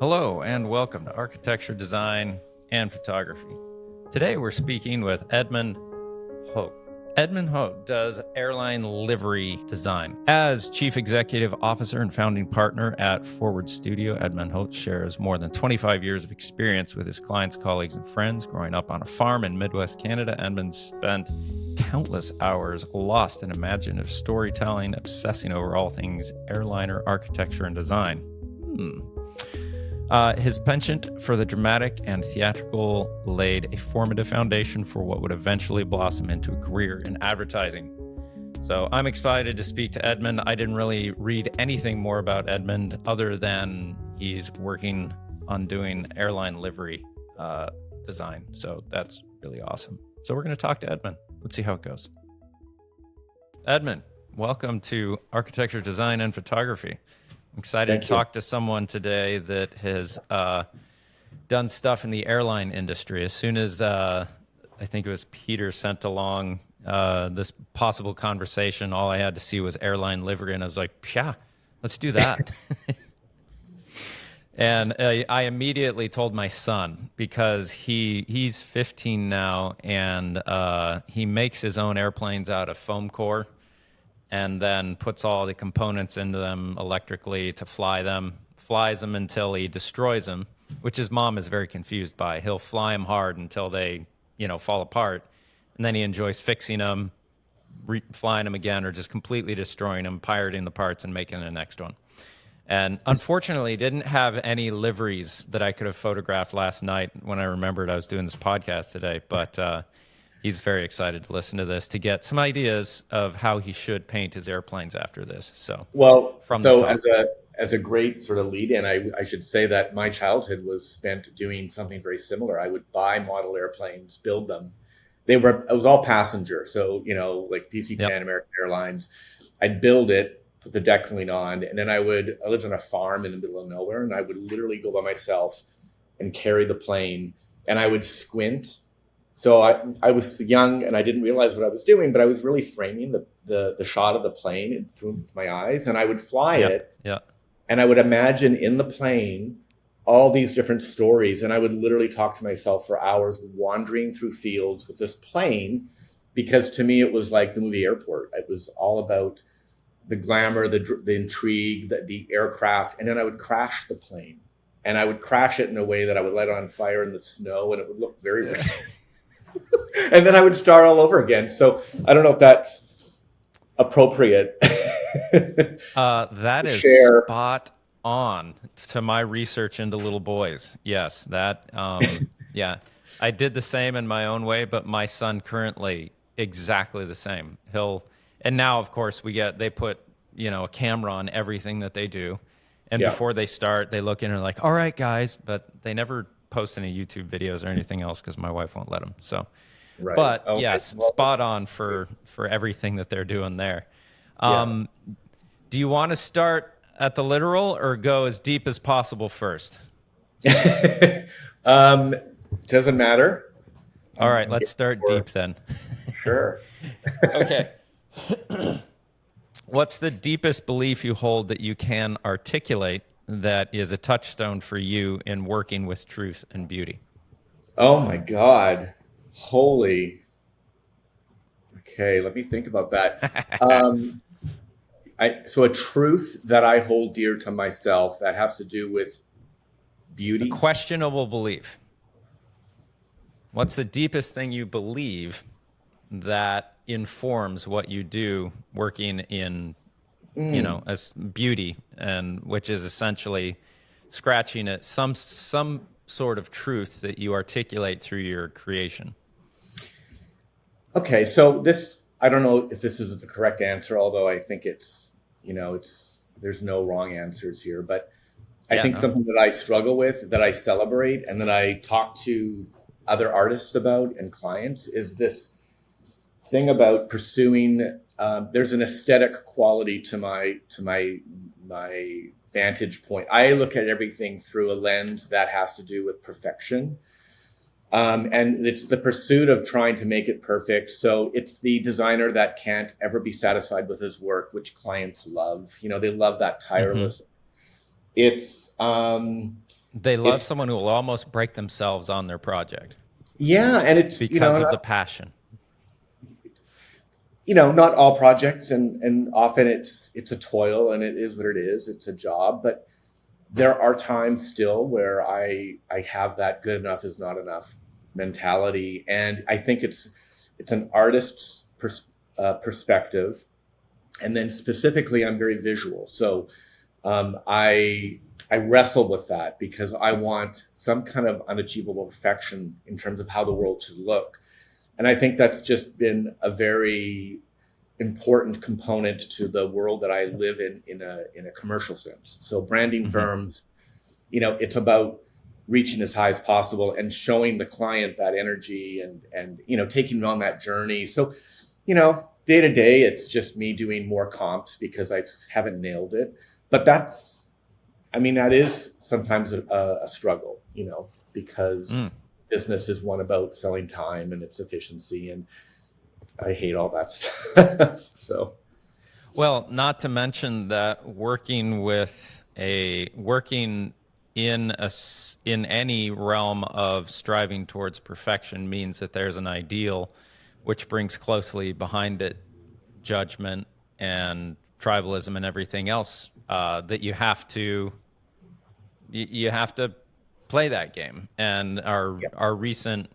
Hello and welcome to Architecture, Design, and Photography. Today we're speaking with Edmond Huot. Edmond Huot does airline livery design. As Chief Executive Officer and founding partner at Forward Studio, Edmond Huot shares more than 25 years of experience with his clients, colleagues, and friends. Growing up on a farm in Midwest Canada, Edmond spent countless hours lost in imaginative storytelling, obsessing over all things airliner architecture and design. His penchant for the dramatic and theatrical laid a formative foundation for what would eventually blossom into a career in advertising. So I'm excited to speak to Edmond. I didn't really read anything more about Edmond other than he's working on doing airline livery design. So that's really awesome. So we're going to talk to Edmond. Let's see how it goes. Edmond, welcome to Architecture, Design, and Photography. I'm excited to talk to someone today that has done stuff in the airline industry. As soon as I think it was Peter sent along this possible conversation, all I had to see was airline livery, and I was like, yeah, let's do that. And I immediately told my son, because he's 15 now, and he makes his own airplanes out of foam core, and then puts all the components into them electrically to fly them, flies them until he destroys them, which his mom is very confused by. He'll fly them hard until they, fall apart, and then he enjoys fixing them, flying them again, or just completely destroying them, pirating the parts, and making the next one. And unfortunately, didn't have any liveries that I could have photographed last night when I remembered I was doing this podcast today, but he's very excited to listen to this to get some ideas of how he should paint his airplanes after this. So, as a great sort of lead in, I should say that my childhood was spent doing something very similar. I would buy model airplanes, build them. It was all passenger. So, like DC-10, yep. American Airlines. I'd build it, put the deckling on, and then I lived on a farm in the middle of nowhere, and I would literally go by myself and carry the plane, and I would squint. So I was young and I didn't realize what I was doing, but I was really framing the shot of the plane through my eyes, and I would fly it. Yeah. And I would imagine in the plane all these different stories. And I would literally talk to myself for hours, wandering through fields with this plane, because to me, it was like the movie Airport. It was all about the glamour, the intrigue, the aircraft. And then I would crash the plane, and I would crash it in a way that I would light it on fire in the snow, and it would look very real. And then I would start all over again. So I don't know if that's appropriate. That is spot on to my research into little boys. Yes, that, yeah. I did the same in my own way, but my son currently exactly the same. And now, of course, they put, a camera on everything that they do. And before they start, they look in and are like, all right, guys, but they never post any YouTube videos or anything else because my wife won't let them. So, right. But yes, spot on for everything that they're doing there. Do you want to start at the literal or go as deep as possible first? Doesn't matter. All right, let's start deep then. Sure. Okay. What's the deepest belief you hold that you can articulate that is a touchstone for you in working with truth and beauty? Oh my God. Holy. Okay, let me think about that. So a truth that I hold dear to myself that has to do with beauty. A questionable belief. What's the deepest thing you believe that informs what you do working in as beauty, and which is essentially scratching at some sort of truth that you articulate through your creation? Okay, so I don't know if this is the correct answer, although I think there's no wrong answers here, but I think something that I struggle with, that I celebrate, and that I talk to other artists about and clients is this thing about pursuing. There's an aesthetic quality to my vantage point. I look at everything through a lens that has to do with perfection. And it's the pursuit of trying to make it perfect. So it's the designer that can't ever be satisfied with his work, which clients love. They love that tireless. Mm-hmm. It's They love someone who will almost break themselves on their project. Yeah, and it's because of the passion. Not all projects, and often it's a toil, and it is what it is. It's a job, but there are times still where I have that good enough is not enough mentality, and I think it's an artist's perspective, and then specifically I'm very visual, so I wrestle with that because I want some kind of unachievable perfection in terms of how the world should look. And I think that's just been a very important component to the world that I live in a commercial sense. So branding firms, it's about reaching as high as possible and showing the client that energy and taking them on that journey. So, day to day, it's just me doing more comps because I haven't nailed it. But that is sometimes a struggle, because business is one about selling time and its efficiency, and I hate all that stuff. So, well, not to mention that working in any realm of striving towards perfection means that there's an ideal, which brings closely behind it judgment and tribalism and everything else that you have to play that game. And our recent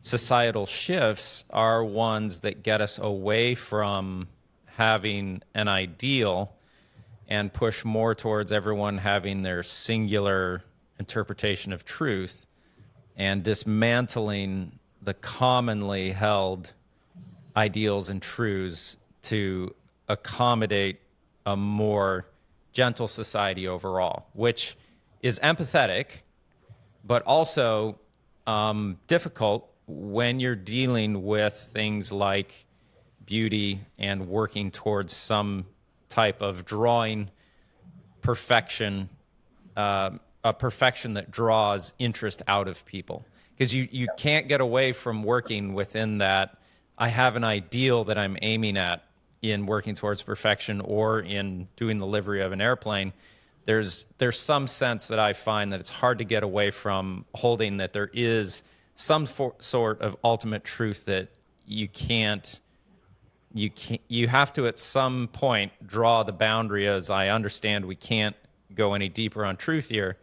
societal shifts are ones that get us away from having an ideal and push more towards everyone having their singular interpretation of truth and dismantling the commonly held ideals and truths to accommodate a more gentle society overall, which is empathetic, but also difficult when you're dealing with things like beauty and working towards some type of drawing perfection, a perfection that draws interest out of people. Because you can't get away from working within that. I have an ideal that I'm aiming at in working towards perfection or in doing the livery of an airplane. There's some sense that I find that it's hard to get away from holding that there is some sort of ultimate truth that you have to at some point draw the boundary. As I understand, we can't go any deeper on truth here,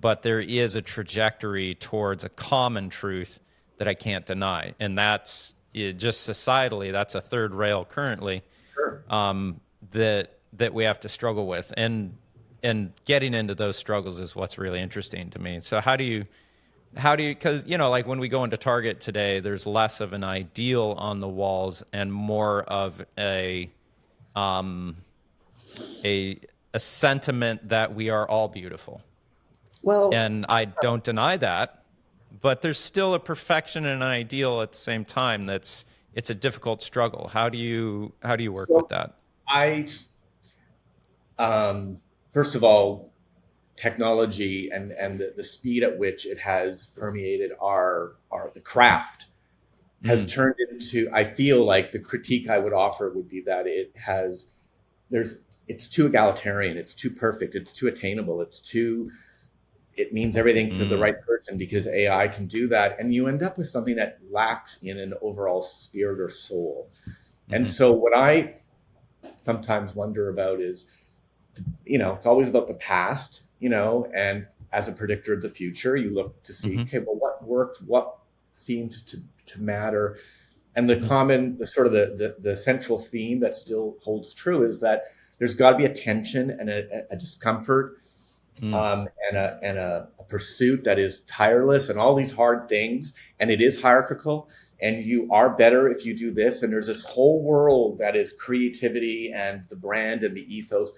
but there is a trajectory towards a common truth that I can't deny. And that's just societally, that's a third rail currently. Sure. That we have to struggle with. And getting into those struggles is what's really interesting to me. So how do you, because, like when we go into Target today, there's less of an ideal on the walls and more of a sentiment that we are all beautiful. Well, and I don't deny that, but there's still a perfection and an ideal at the same time. It's a difficult struggle. How do you work with that? First of all, technology and the speed at which it has permeated the craft has turned into, I feel like the critique I would offer would be that it's too egalitarian, it's too perfect, it's too attainable, it means everything to the right person because AI can do that. And you end up with something that lacks in an overall spirit or soul. And so what I sometimes wonder about is, it's always about the past, and as a predictor of the future, you look to see, okay, well, what worked, what seemed to matter. And the common, the central theme that still holds true is that there's got to be a tension and a discomfort, and a pursuit that is tireless and all these hard things. And it is hierarchical, and you are better if you do this. And there's this whole world that is creativity and the brand and the ethos.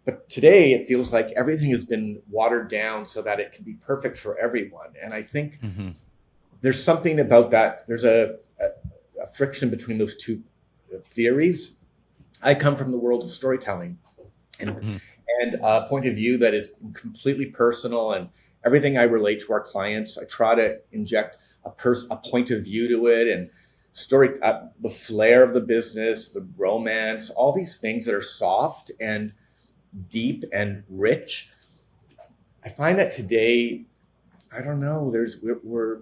But today it feels like everything has been watered down so that it can be perfect for everyone. And I think there's something about that. There's a friction between those two theories. I come from the world of storytelling and a point of view that is completely personal, and everything I relate to our clients, I try to inject a point of view to it, and story, the flair of the business, the romance, all these things that are soft and deep and rich. I find that today I don't know. We're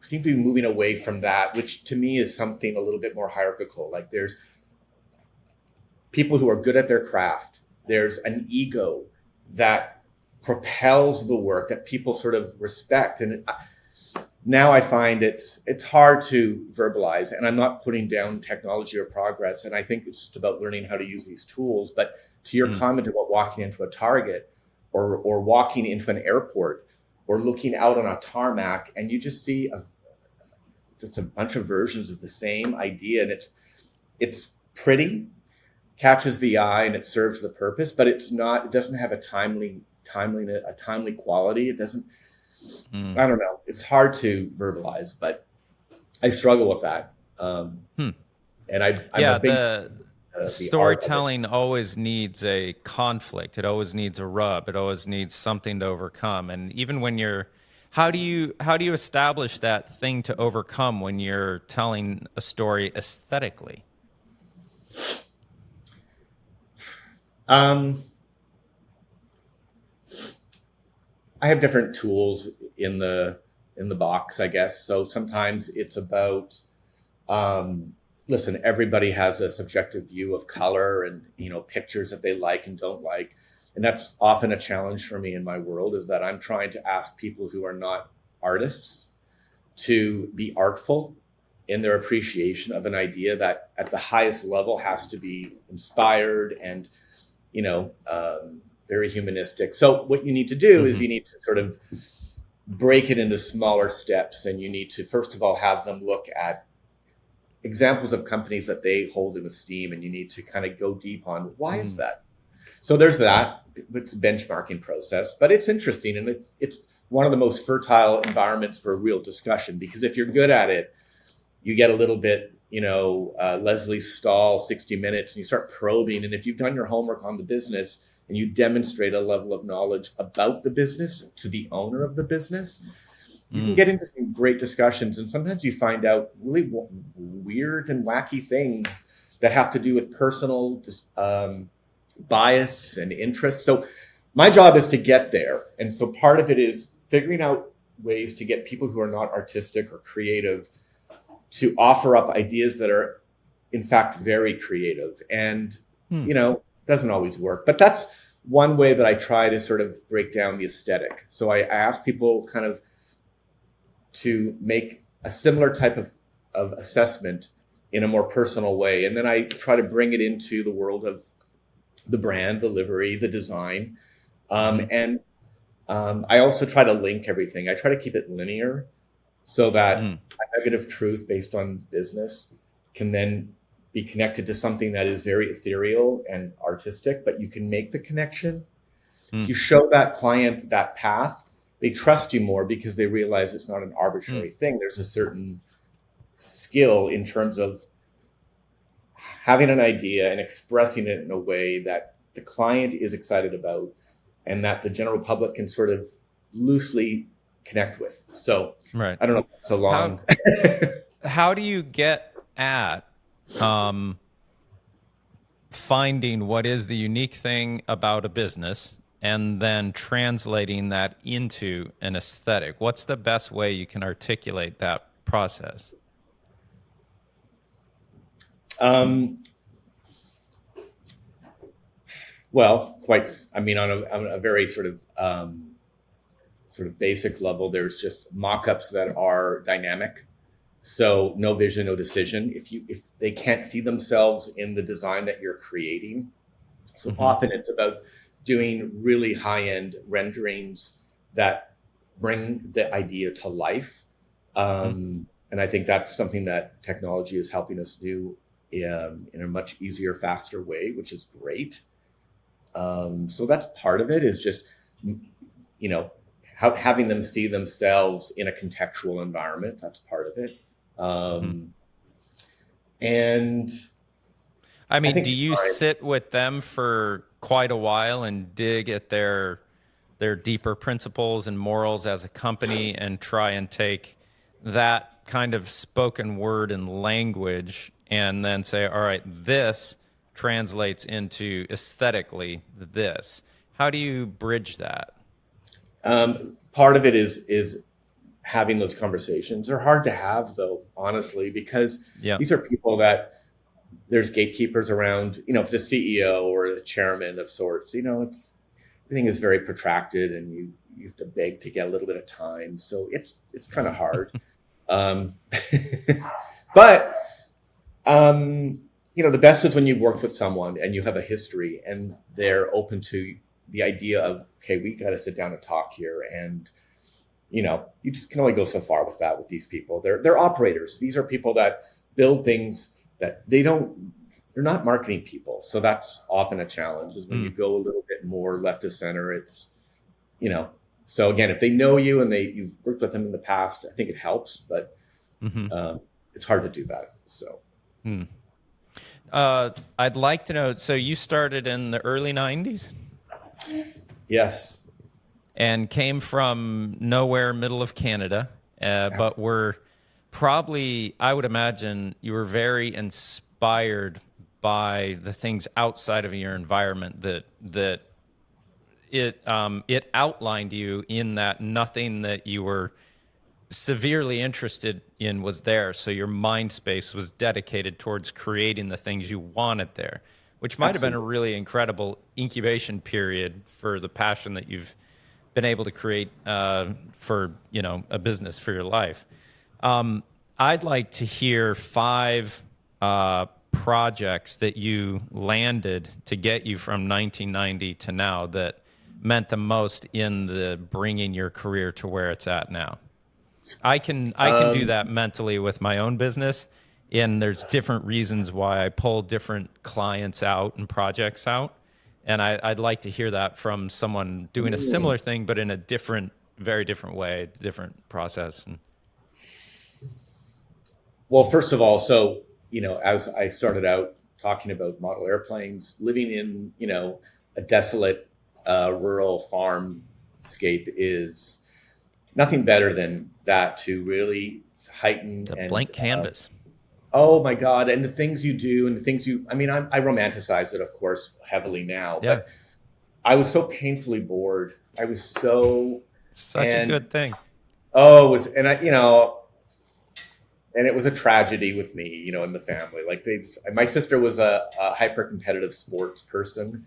seem to be moving away from that, which to me is something a little bit more hierarchical. Like there's people who are good at their craft. There's an ego that propels the work that people sort of respect. And now I find it's hard to verbalize, and I'm not putting down technology or progress. And I think it's just about learning how to use these tools. But to your comment about walking into a Target or walking into an airport or looking out on a tarmac, and you just see just a bunch of versions of the same idea, and it's pretty, catches the eye, and it serves the purpose, but it doesn't have a timely quality. It doesn't. I don't know. It's hard to verbalize, but I struggle with that. And I'm a big the storytelling always needs a conflict. It always needs a rub. It always needs something to overcome. And even when how do you establish that thing to overcome when you're telling a story aesthetically? I have different tools in the box, I guess. So sometimes it's about, listen, everybody has a subjective view of color and, pictures that they like and don't like. And that's often a challenge for me in my world, is that I'm trying to ask people who are not artists to be artful in their appreciation of an idea that at the highest level has to be inspired and, very humanistic. So what you need to do is you need to sort of break it into smaller steps. And you need to, first of all, have them look at examples of companies that they hold in esteem. And you need to kind of go deep on why is that? So there's that. It's a benchmarking process, but it's interesting. And it's one of the most fertile environments for real discussion, because if you're good at it, you get a little bit, Leslie Stahl, 60 Minutes, and you start probing. And if you've done your homework on the business and you demonstrate a level of knowledge about the business to the owner of the business, you can get into some great discussions. And sometimes you find out really weird and wacky things that have to do with personal bias and interests. So my job is to get there. And so part of it is figuring out ways to get people who are not artistic or creative to offer up ideas that are in fact very creative. And, doesn't always work, but that's one way that I try to sort of break down the aesthetic. So I ask people kind of to make a similar type of assessment in a more personal way. And then I try to bring it into the world of the brand, the livery, the design. And I also try to link everything. I try to keep it linear so that a negative truth based on business can then be connected to something that is very ethereal and artistic, but you can make the connection. If you show that client that path, they trust you more because they realize it's not an arbitrary thing. There's a certain skill in terms of having an idea and expressing it in a way that the client is excited about and that the general public can sort of loosely connect with. So I don't know if that's so long. How do you get at finding what is the unique thing about a business and then translating that into an aesthetic? What's the best way you can articulate that process? Well, on a very sort of basic level, there's just mock-ups that are dynamic. So no vision, no decision. If they can't see themselves in the design that you're creating. So often it's about doing really high-end renderings that bring the idea to life. And I think that's something that technology is helping us do in a much easier, faster way, which is great. So that's part of it, is just, having them see themselves in a contextual environment. That's part of it. And I mean, do you sit with them for quite a while and dig at their deeper principles and morals as a company and try and take that kind of spoken word and language and then say, all right, this translates into aesthetically this? How do you bridge that? part of it is having those conversations. They're hard to have, though, honestly, because these are people that there's gatekeepers around. If the CEO or the chairman of sorts, everything is very protracted, and you have to beg to get a little bit of time. So it's kind of hard. But the best is when you've worked with someone and you have a history, and they're open to the idea of, okay, we got to sit down and talk here. And you just can only go so far with that with these people. They're operators. These are people that build things that they're not marketing people. So that's often a challenge, is when you go a little bit more left to center. It's, so again, if they know you and you've worked with them in the past, I think it helps, but it's hard to do that. So I'd like to know, so you started in the early 90s? Yes. And came from nowhere, middle of Canada, but were probably, I would imagine, you were very inspired by the things outside of your environment that it outlined you in that nothing that you were severely interested in was there. So your mind space was dedicated towards creating the things you wanted there, which might have been a really incredible incubation period for the passion that you've been able to create for a business for your life. I'd like to hear 5 projects that you landed to get you from 1990 to now that meant the most in the bringing your career to where it's at now. I can do that mentally with my own business, and there's different reasons why I pull different clients out and projects out. And I'd like to hear that from someone doing a similar thing, but in a very different way, different process. Well, first of all, so, as I started out talking about model airplanes, living in, a desolate rural farmscape is nothing better than that to really heighten. It's a blank canvas. Oh my God. And the things you do and the things I romanticize it, of course, heavily now, but I was so painfully bored. I was such a good thing. Oh, and it was a tragedy with me, in the family. Like my sister was a hyper competitive sports person,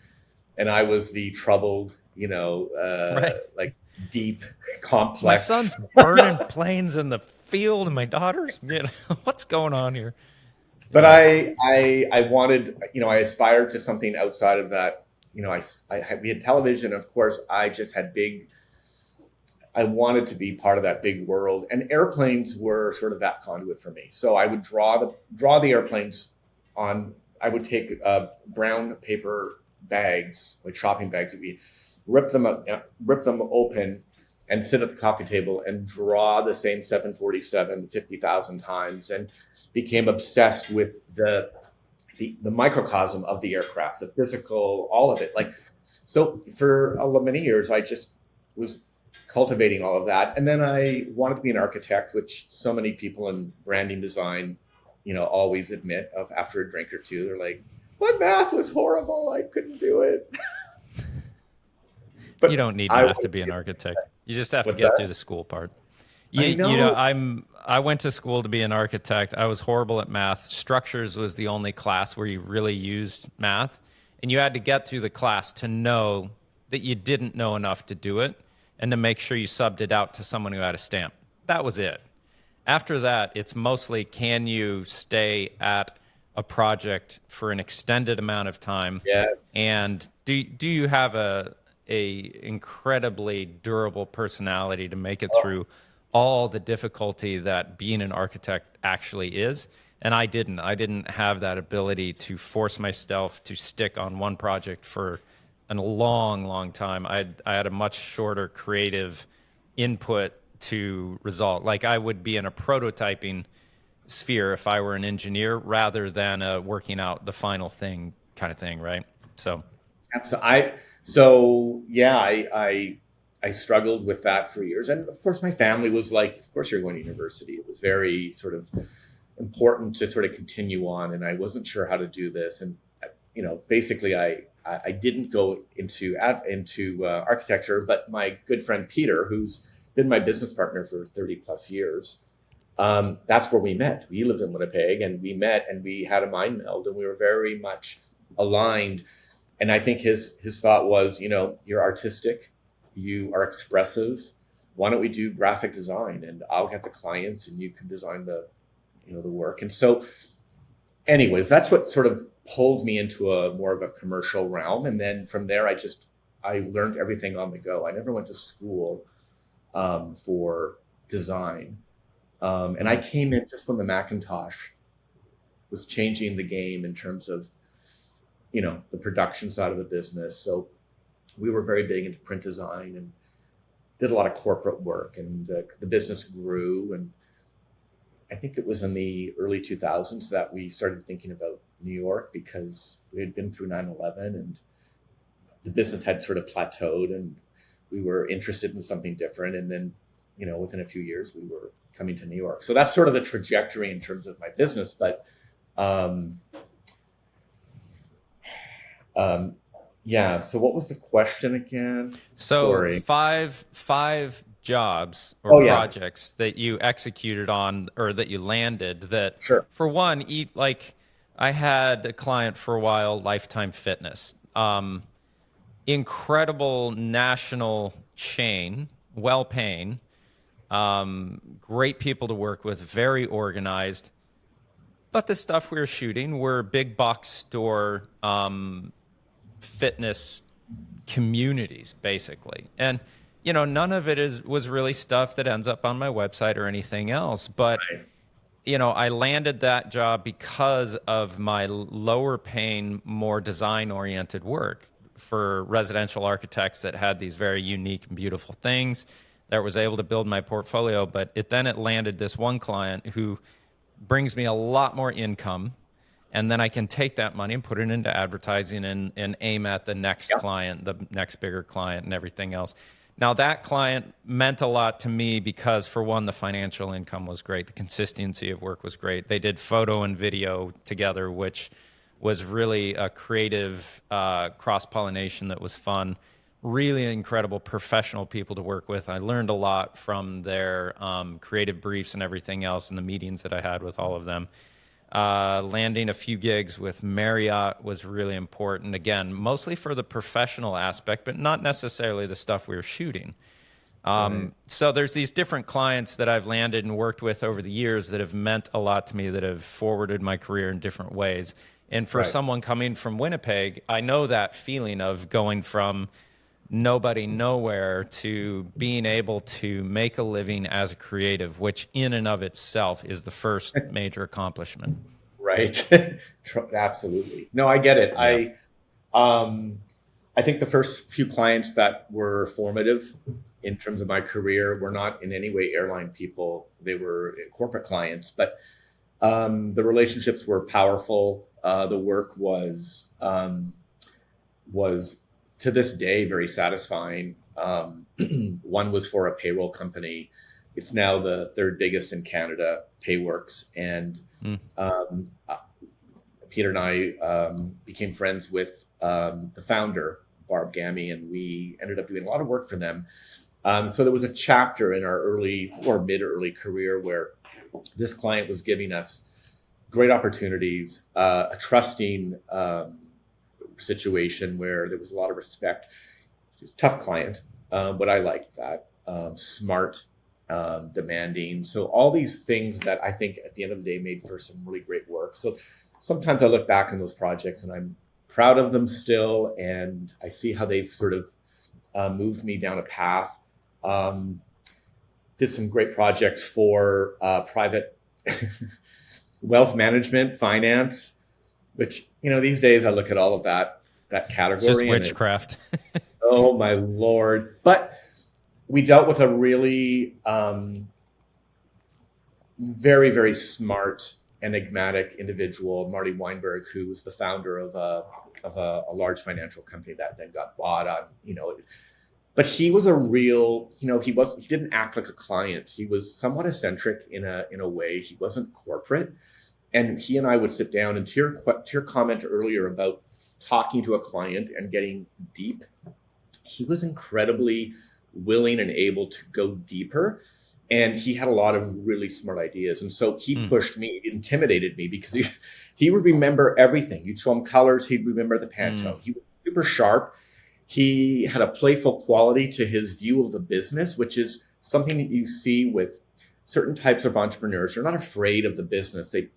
and I was the troubled, like deep, complex. My son's burning planes in the field, and my daughter's, what's going on here? But I wanted, I aspired to something outside of that. We had television. Of course, I just had I wanted to be part of that big world, and airplanes were sort of that conduit for me. So I would draw the airplanes on. I would take brown paper bags, like shopping bags, that we rip them open, and sit at the coffee table and draw the same 747 50,000 times, and became obsessed with the microcosm of the aircraft, the physical, all of it. Like, so for many years, I just was cultivating all of that. And then I wanted to be an architect, which so many people in branding design, always admit of after a drink or two. They're like, "What, math was horrible. I couldn't do it." But you don't need math to be an architect. You just have to get through the school part. I went to school to be an architect. I was horrible at math. Structures was the only class where you really used math, and you had to get through the class to know that you didn't know enough to do it, and to make sure you subbed it out to someone who had a stamp. That was it. After that, it's mostly, can you stay at a project for an extended amount of time? Yes. And do you have a incredibly durable personality to make it through all the difficulty that being an architect actually is? And I didn't have that ability to force myself to stick on one project for a long time. I had a much shorter creative input to result. Like, I would be in a prototyping sphere if I were an engineer rather than a working out the final thing kind of thing, right? So I struggled with that for years. And of course my family was like, of course you're going to university. It was very sort of important to sort of continue on, and I wasn't sure how to do this. And basically I didn't go into architecture, but my good friend Peter, who's been my business partner for 30 plus years. That's where we met. We lived in Winnipeg, and we met, and we had a mind meld, and we were very much aligned. And I think his thought was, you're artistic, you are expressive. Why don't we do graphic design, and I'll get the clients, and you can design the work. And so, anyways, that's what sort of pulled me into a more of a commercial realm. And then from there, I learned everything on the go. I never went to school for design. And I came in just when the Macintosh was changing the game in terms of, the production side of the business. So we were very big into print design and did a lot of corporate work, and the business grew. And I think it was in the early 2000s that we started thinking about New York, because we had been through 9/11 and the business had sort of plateaued, and we were interested in something different. And then, within a few years, we were coming to New York. So that's sort of the trajectory in terms of my business. But yeah. So what was the question again? So Sorry. five jobs or yeah. projects that you executed on, or that you landed, that Sure. for one, I had a client for a while, Lifetime Fitness, incredible national chain, well-paying, great people to work with, very organized. But the stuff we were shooting were big box store fitness communities, basically. And, none of it was really stuff that ends up on my website or anything else. But, Right. I landed that job because of my lower paying, more design oriented work for residential architects that had these very unique and beautiful things that was able to build my portfolio. But it landed this one client who brings me a lot more income. And then I can take that money and put it into advertising and aim at the next client, the next bigger client, and everything else. Now, that client meant a lot to me because, for one, the financial income was great. The consistency of work was great. They did photo and video together, which was really a creative cross-pollination that was fun. Really incredible professional people to work with. I learned a lot from their creative briefs and everything else, and the meetings that I had with all of them. Landing a few gigs with Marriott was really important. Again, mostly for the professional aspect, but not necessarily the stuff we were shooting. Right. So there's these different clients that I've landed and worked with over the years that have meant a lot to me, that have forwarded my career in different ways. And for someone coming from Winnipeg, I know that feeling of going from nobody, nowhere, to being able to make a living as a creative, which in and of itself is the first major accomplishment. Right. Absolutely. No, I get it. Yeah. I think the first few clients that were formative in terms of my career were not in any way airline people. They were corporate clients, but the relationships were powerful. The work was to this day very satisfying. One was for a payroll company. It's now the third biggest in Canada, Payworks. And Peter and I became friends with the founder, Barb Gammy, and we ended up doing a lot of work for them. So there was a chapter in our early or mid-early career where this client was giving us great opportunities, a trusting situation where there was a lot of respect. She's a tough client, but I liked that. Smart, demanding. So all these things that I think at the end of the day made for some really great work. So sometimes I look back on those projects and I'm proud of them still, and I see how they've sort of moved me down a path. Did some great projects for private wealth management, finance, which, these days I look at all of that category. It's just witchcraft. Oh my Lord. But we dealt with a really very, very smart, enigmatic individual, Marty Weinberg, who was the founder of a large financial company that then got bought on, but he was a real, he didn't act like a client. He was somewhat eccentric in a way. He wasn't corporate. And he and I would sit down, and to your comment earlier about talking to a client and getting deep, he was incredibly willing and able to go deeper. And he had a lot of really smart ideas. And so he pushed me, intimidated me, because he would remember everything. You'd show him colors, he'd remember the Pantone. He was super sharp. He had a playful quality to his view of the business, which is something that you see with certain types of entrepreneurs. They're not afraid of the business. They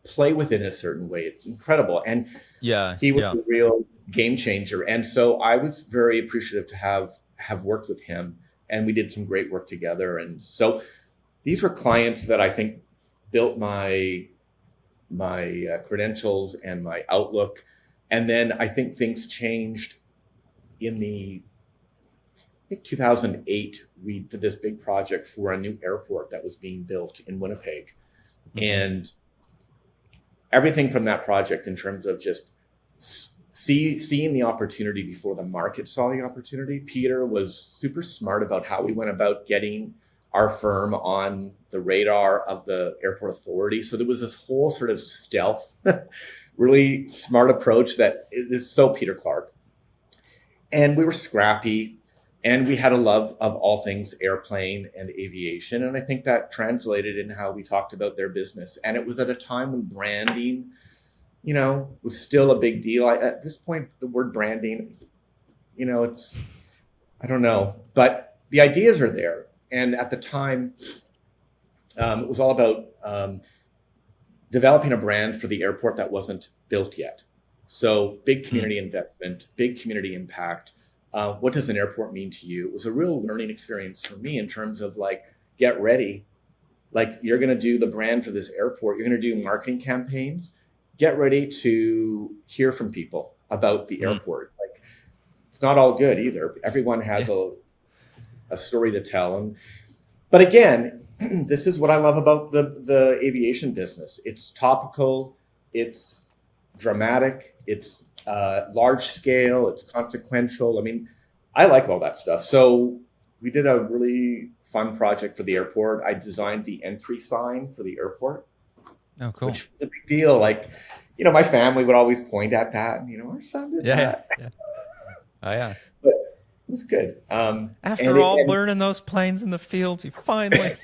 play with it in a certain way. It's incredible. And he was a real game changer. And so I was very appreciative to have worked with him. And we did some great work together. And so these were clients that I think built my credentials and my outlook. And then I think things changed in I think 2008. We did this big project for a new airport that was being built in Winnipeg. And everything from that project, in terms of just seeing the opportunity before the market saw the opportunity. Peter was super smart about how we went about getting our firm on the radar of the airport authority. So there was this whole sort of stealth, really smart approach that is so Peter Clark. And we were scrappy, and we had a love of all things airplane and aviation. And I think that translated in how we talked about their business. And it was at a time when branding, was still a big deal. At this point, the word branding, it's, I don't know, but the ideas are there. And at the time, it was all about developing a brand for the airport that wasn't built yet. So big community investment, big community impact. What does an airport mean to you? It was a real learning experience for me in terms of get ready. You're going to do the brand for this airport. You're going to do marketing campaigns. Get ready to hear from people about the airport. It's not all good either. Everyone has a story to tell. But again, this is what I love about the aviation business. It's topical, it's dramatic, it's large scale, it's consequential. I mean, I like all that stuff. So we did a really fun project for the airport. I designed the entry sign for the airport. Oh, cool. Which was a big deal. My family would always point at that. Our son did that. Yeah. Oh, yeah. But it was good. After all, learning those planes in the fields, he finally...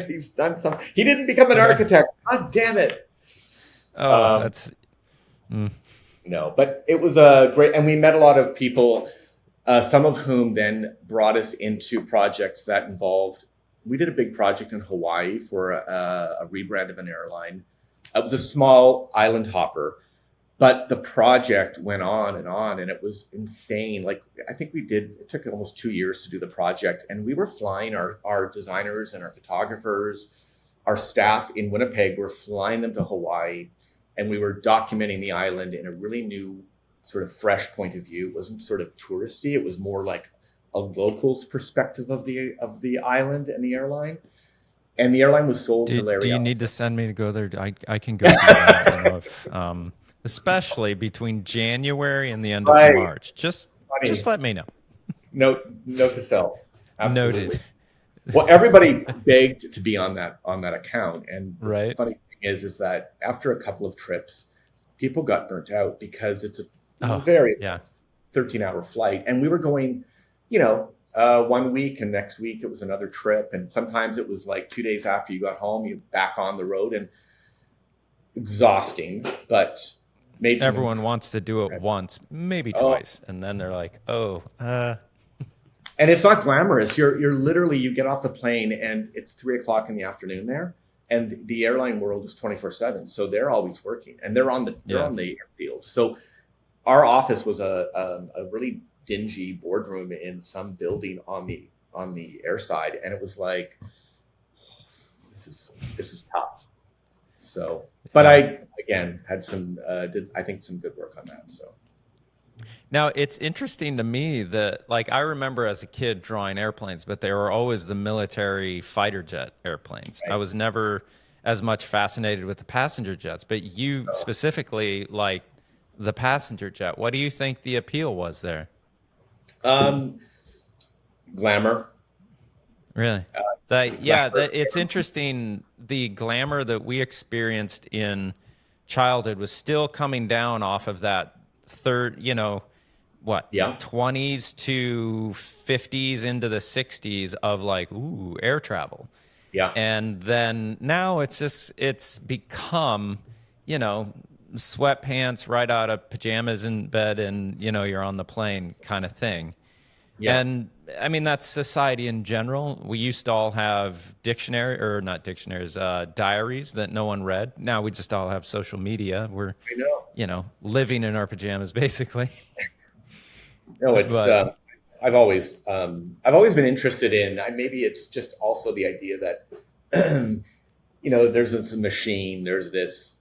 he's done something. He didn't become an architect. God damn it. Oh, that's... No, but it was a great... And we met a lot of people, some of whom then brought us into projects that involved... We did a big project in Hawaii for a rebrand of an airline. It was a small island hopper, but the project went on, and it was insane. I think it took almost 2 years to do the project, and we were flying our designers and our photographers, our staff in Winnipeg, were flying them to Hawaii, and we were documenting the island in a really new, sort of fresh point of view. It wasn't sort of touristy. It was more like a local's perspective of the island and the airline. And the airline was sold to Larry. Do you need to send me to go there? I can go through that, especially between January and the end of March. Just let me know. Note to self. Absolutely. Noted. Well, everybody begged to be on that account. And the funny thing is that after a couple of trips, people got burnt out because it's a very 13-hour flight. And we were going... 1 week, and next week it was another trip. And sometimes it was 2 days after you got home, you're back on the road, and exhausting, but everyone wants to do it once, maybe twice. And then they're like, and it's not glamorous. You're literally, you get off the plane and it's 3:00 in the afternoon there. And the airline world is 24/7. So they're always working, and they're on the airfield. So our office was a really dingy boardroom in some building on the air side, and it was this is tough. So, but I again had did I think some good work on that. So now it's interesting to me that I remember as a kid drawing airplanes, but they were always the military fighter jet airplanes. Right. I was never as much fascinated with the passenger jets, but you specifically the passenger jet. What do you think the appeal was there? Glamour. Really? It's interesting. The glamour that we experienced in childhood was still coming down off of that third, what, Yeah. 20s to 50s into the 60s of like, ooh, air travel. Yeah. And then now it's become, you know, sweatpants right out of pajamas in bed and, you know, you're on the plane kind of thing. Yeah. And I mean, that's society in general. We used to all have not dictionaries, diaries that no one read. Now we just all have social media. We're, I know. you know, living in our pajamas basically. No, it's But I've always been interested in. Maybe it's just also the idea that you know, there's this machine, there's this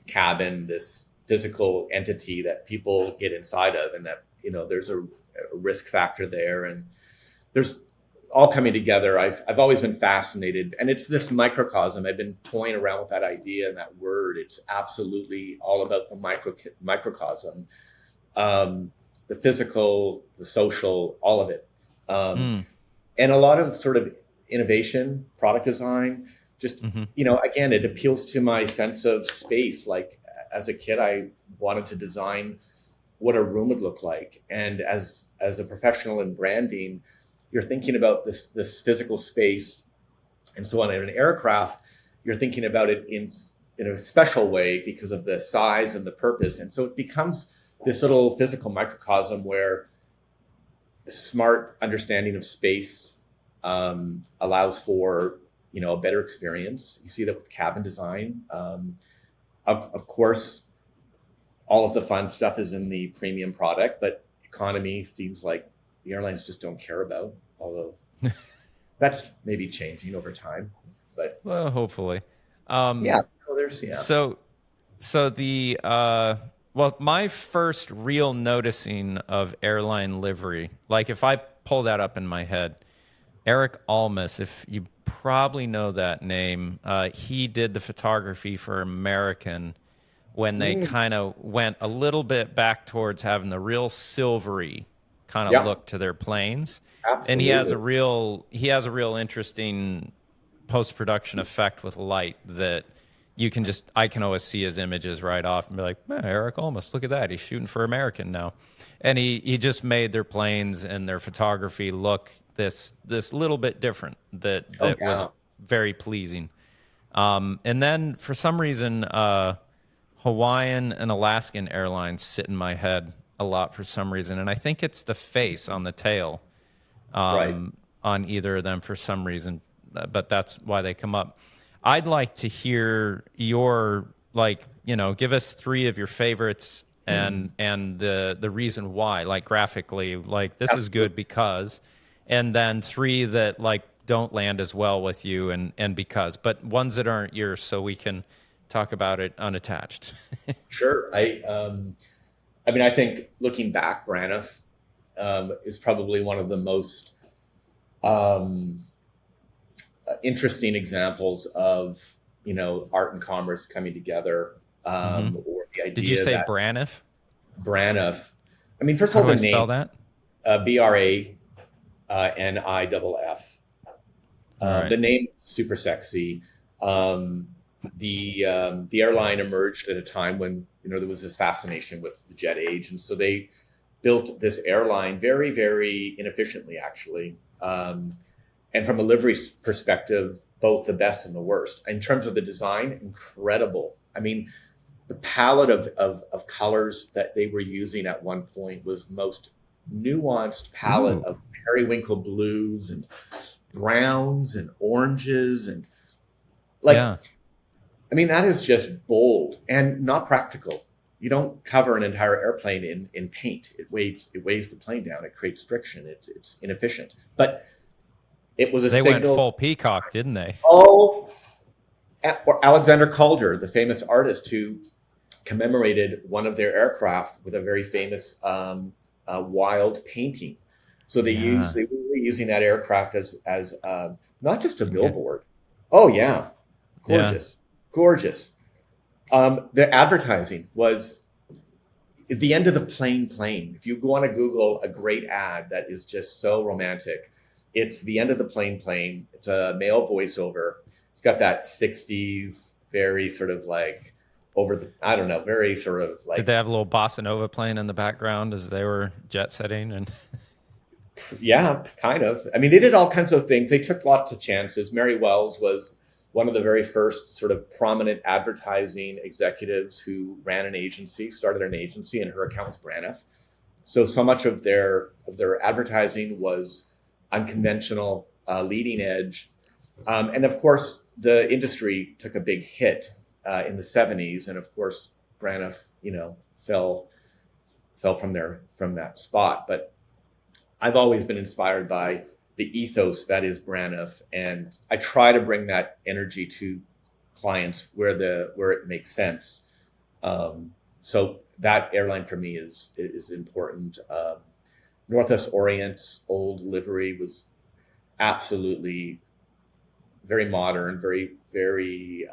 cabin, this physical entity that people get inside of, and that, you know, there's a risk factor there, and there's all coming together. I've always been fascinated, and it's this microcosm. I've been toying around with that idea and that word. It's absolutely all about the microcosm, the physical, the social, all of it, and a lot of sort of innovation, product design. Just you know, again, it appeals to my sense of space. Like as a kid, I wanted to design what a room would look like, and as a professional in branding, you're thinking about this physical space, and so on. In an aircraft, you're thinking about it in a special way because of the size and the purpose, and so it becomes this little physical microcosm where smart understanding of space allows for, you know, a better experience. You see that with cabin design. Of course, all of the fun stuff is in the premium product, but economy seems like the airlines just don't care about, although that's maybe changing over time. But well, hopefully. yeah, so there's So the well, my first real noticing of airline livery, like if I pull that up in my head, Eric Almus, if you probably know that name, he did the photography for American when they kind of went a little bit back towards having the real silvery kind of look to their planes. absolutely. And he has a real interesting post-production effect with light that I can always see his images right off and be like, Eric Almost, look at that. He's shooting for American now. And he just made their planes and their photography look this little bit different that was very pleasing. And then for some reason, Hawaiian and Alaskan Airlines sit in my head a lot for some reason. And I think it's the face on the tail on either of them for some reason, but that's why they come up. I'd like to hear your, like, you know, give us 3 of your favorites and the reason why, like graphically, like this is good because, and then 3 that like don't land as well with you and because, but ones that aren't yours so we can talk about it unattached. Sure. I mean, I think looking back, Braniff is probably one of the most interesting examples of, you know, art and commerce coming together. Or the idea. Did you say that Braniff? Braniff. I mean, first of all, the name. Spell that? BRANIFF. Right. The name is super sexy. The airline emerged at a time when, you know, there was this fascination with the jet age, and so they built this airline very, very inefficiently, actually. And from a livery perspective, both the best and the worst. In terms of the design, incredible. I mean, the palette of colors that they were using at one point was the most nuanced palette of periwinkle blues and browns and oranges and like, I mean, that is just bold and not practical. You don't cover an entire airplane in paint. It weighs the plane down. It creates friction. It's inefficient. But it was a They signal. went full peacock, didn't they? Oh, or Alexander Calder, the famous artist who commemorated one of their aircraft with a very famous wild painting. So they were using that aircraft as not just a billboard. Oh yeah, gorgeous. Their advertising was at the end of the plane. If you go on a Google a great ad that is just so romantic, it's the end of the plane. It's a male voiceover. It's got that 60s, very sort of like over the, I don't know, very sort of like. Did they have a little bossa nova playing in the background as they were jet setting? And Yeah, kind of. I mean, they did all kinds of things. They took lots of chances. Mary Wells was one of the very first sort of prominent advertising executives who ran an agency, started an agency, and her account was Braniff. So much of their advertising was unconventional, leading edge, and of course the industry took a big hit in the '70s, and of course Braniff, fell from that spot. But I've always been inspired by the ethos that is Braniff, and I try to bring that energy to clients where it makes sense. So that airline for me is important. Northwest Orient's old livery was absolutely very modern, very very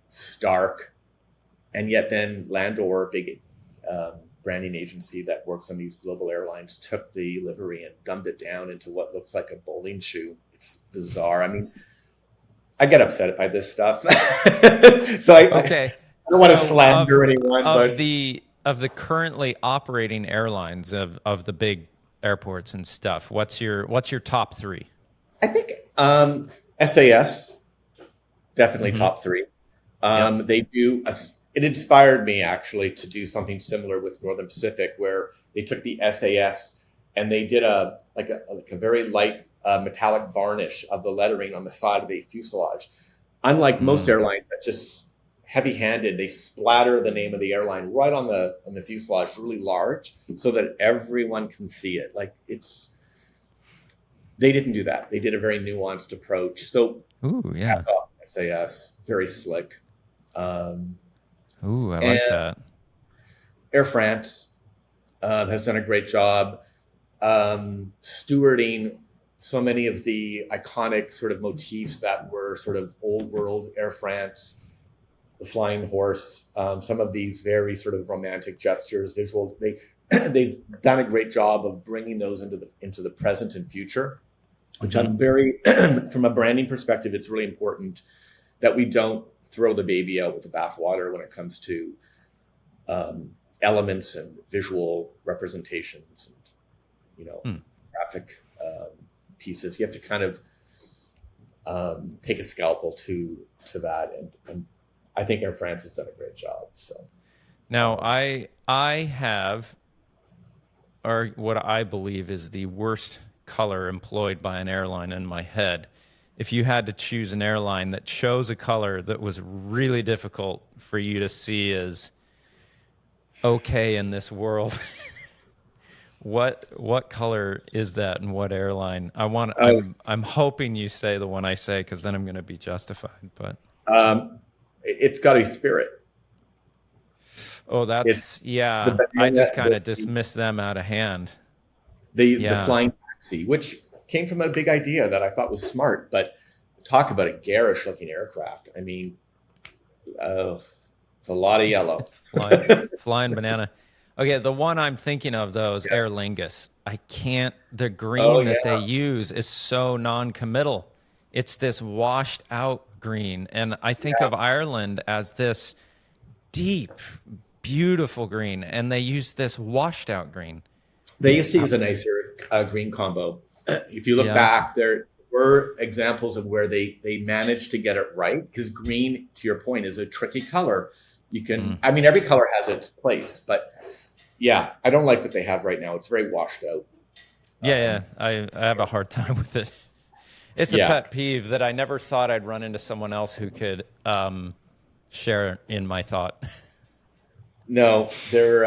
stark, and yet then Landor, big branding agency that works on these global airlines, took the livery and dumbed it down into what looks like a bowling shoe. It's bizarre. I mean, I get upset by this stuff. So I don't want to slander anyone. Of the currently operating airlines of the big airports and stuff, what's your top three? I think SAS, definitely top three. They do it inspired me actually to do something similar with Northern Pacific, where they took the SAS and they did a very light metallic varnish of the lettering on the side of the fuselage. Unlike most airlines that just heavy-handed, they splatter the name of the airline right on the fuselage, really large, so that everyone can see it. They didn't do that. They did a very nuanced approach. So, hats off, SAS, very slick. I like that. Air France has done a great job stewarding so many of the iconic sort of motifs that were sort of old world Air France, the flying horse, some of these very sort of romantic gestures, visual. They've done a great job of bringing those into the present and future, which I'm very, from a branding perspective, it's really important that we don't throw the baby out with the bathwater when it comes to elements and visual representations and graphic pieces. You have to kind of take a scalpel to that, and I think Air France has done a great job. So now I have, or what I believe is the worst color employed by an airline in my head. If you had to choose an airline that chose a color that was really difficult for you to see as okay in this world, what color is that and what airline? I'm hoping you say the one I say, because then I'm going to be justified. But it's got to be Spirit. Oh, I just kind of dismissed them out of hand. The flying taxi, which came from a big idea that I thought was smart, but talk about a garish looking aircraft. I mean, it's a lot of yellow. Flying banana. Okay, the one I'm thinking of though is Aer Lingus. The green that they use is so non-committal. It's this washed out green. And I think of Ireland as this deep, beautiful green, and they use this washed out green. They used to use a nicer green combo. If you look back, there were examples of where they managed to get it right, because green, to your point, is a tricky color. You can, I mean, every color has its place, but I don't like what they have right now. It's very washed out. I have a hard time with it. It's a pet peeve that I never thought I'd run into someone else who could share in my thought. No, they're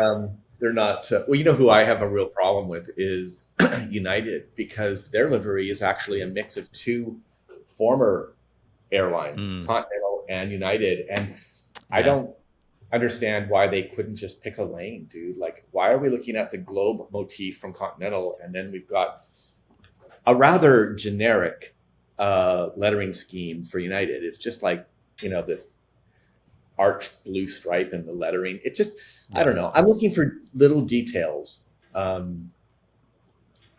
not. Well, you know who I have a real problem with is United, because their livery is actually a mix of two former airlines, Continental and United. And I don't understand why they couldn't just pick a lane, dude. Like, why are we looking at the globe motif from Continental, and then we've got a rather generic lettering scheme for United? It's just like, this arched blue stripe in the lettering. It just, I don't know. I'm looking for little details.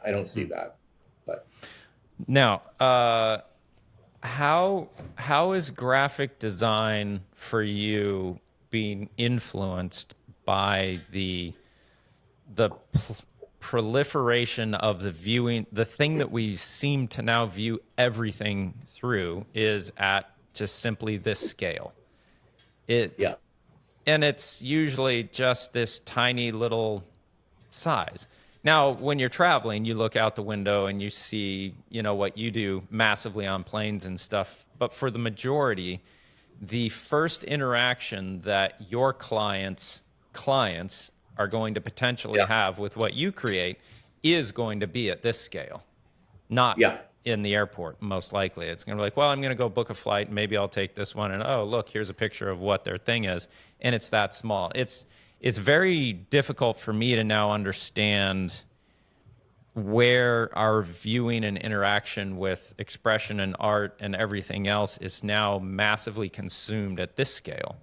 I don't see that. But now, how is graphic design for you being influenced by the proliferation of the viewing? The thing that we seem to now view everything through is at just simply this scale. Yeah. And it's usually just this tiny little size. Now, when you're traveling, you look out the window and you see, what you do massively on planes and stuff. But for the majority, the first interaction that your clients are going to potentially Yeah. have with what you create is going to be at this scale, not Yeah. in the airport. Most likely it's going to be like, well, I'm going to go book a flight, maybe I'll take this one, and oh, look, here's a picture of what their thing is, and it's that small. It's very difficult for me to now understand where our viewing and interaction with expression and art and everything else is now massively consumed at this scale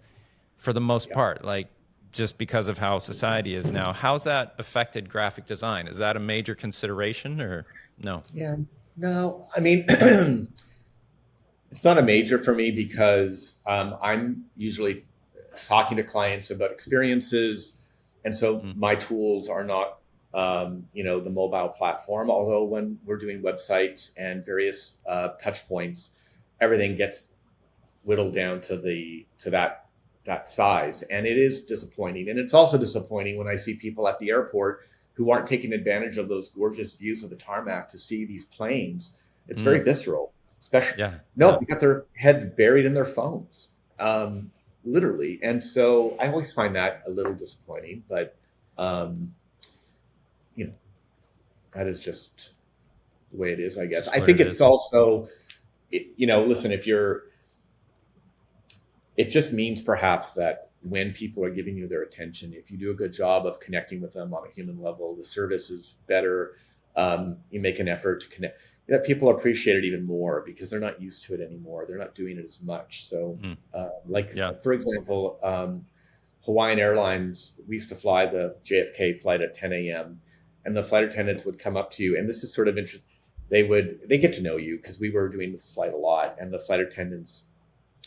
for the most part, like just because of how society is now. How's that affected graphic design? Is that a major consideration or no? Yeah. No, I mean, it's not a major for me because I'm usually talking to clients about experiences. And so my tools are not, the mobile platform, although when we're doing websites and various touch points, everything gets whittled down to that size. And it is disappointing. And it's also disappointing when I see people at the airport who aren't taking advantage of those gorgeous views of the tarmac to see these planes. It's very visceral, especially. They got their heads buried in their phones, literally. And so I always find that a little disappointing, but, that is just the way it is, I guess. I think it's also, listen, it just means perhaps that when people are giving you their attention, if you do a good job of connecting with them on a human level, the service is better. You make an effort to connect, that people appreciate it even more because they're not used to it anymore. They're not doing it as much. So for example, Hawaiian Airlines, we used to fly the JFK flight at 10 a.m. and the flight attendants would come up to you. And this is sort of interesting. They get to know you because we were doing this flight a lot. And the flight attendants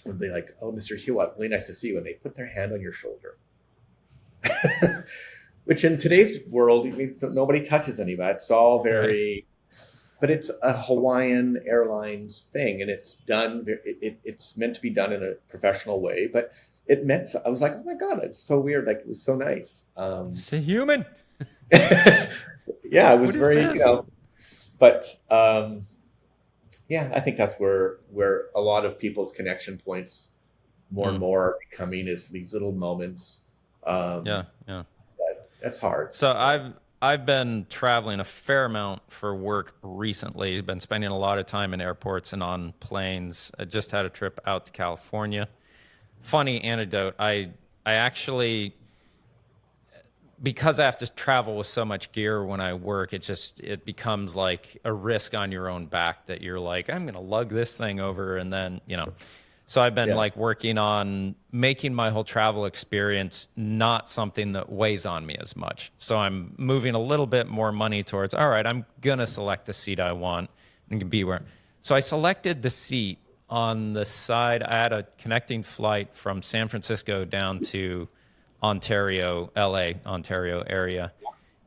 would be like, "Oh, Mr. Huot, really nice to see you." And they put their hand on your shoulder, which in today's world, nobody touches anybody. It's all very, but it's a Hawaiian Airlines thing. And it's done. It's meant to be done in a professional way, but it meant, I was like, oh my God, it's so weird. Like, it was so nice. It's a human. Yeah, it was very, but I think that's where a lot of people's connection points more and more are becoming, is these little moments. That's hard. So I've been traveling a fair amount for work recently. Been spending a lot of time in airports and on planes. I just had a trip out to California. Funny anecdote. I actually, because I have to travel with so much gear when I work, it becomes like a risk on your own back that you're like, I'm going to lug this thing over. And then, so I've been like working on making my whole travel experience not something that weighs on me as much. So I'm moving a little bit more money towards, all right, I'm going to select the seat I want and can be where. So I selected the seat on the side. I had a connecting flight from San Francisco down to Ontario, Ontario area.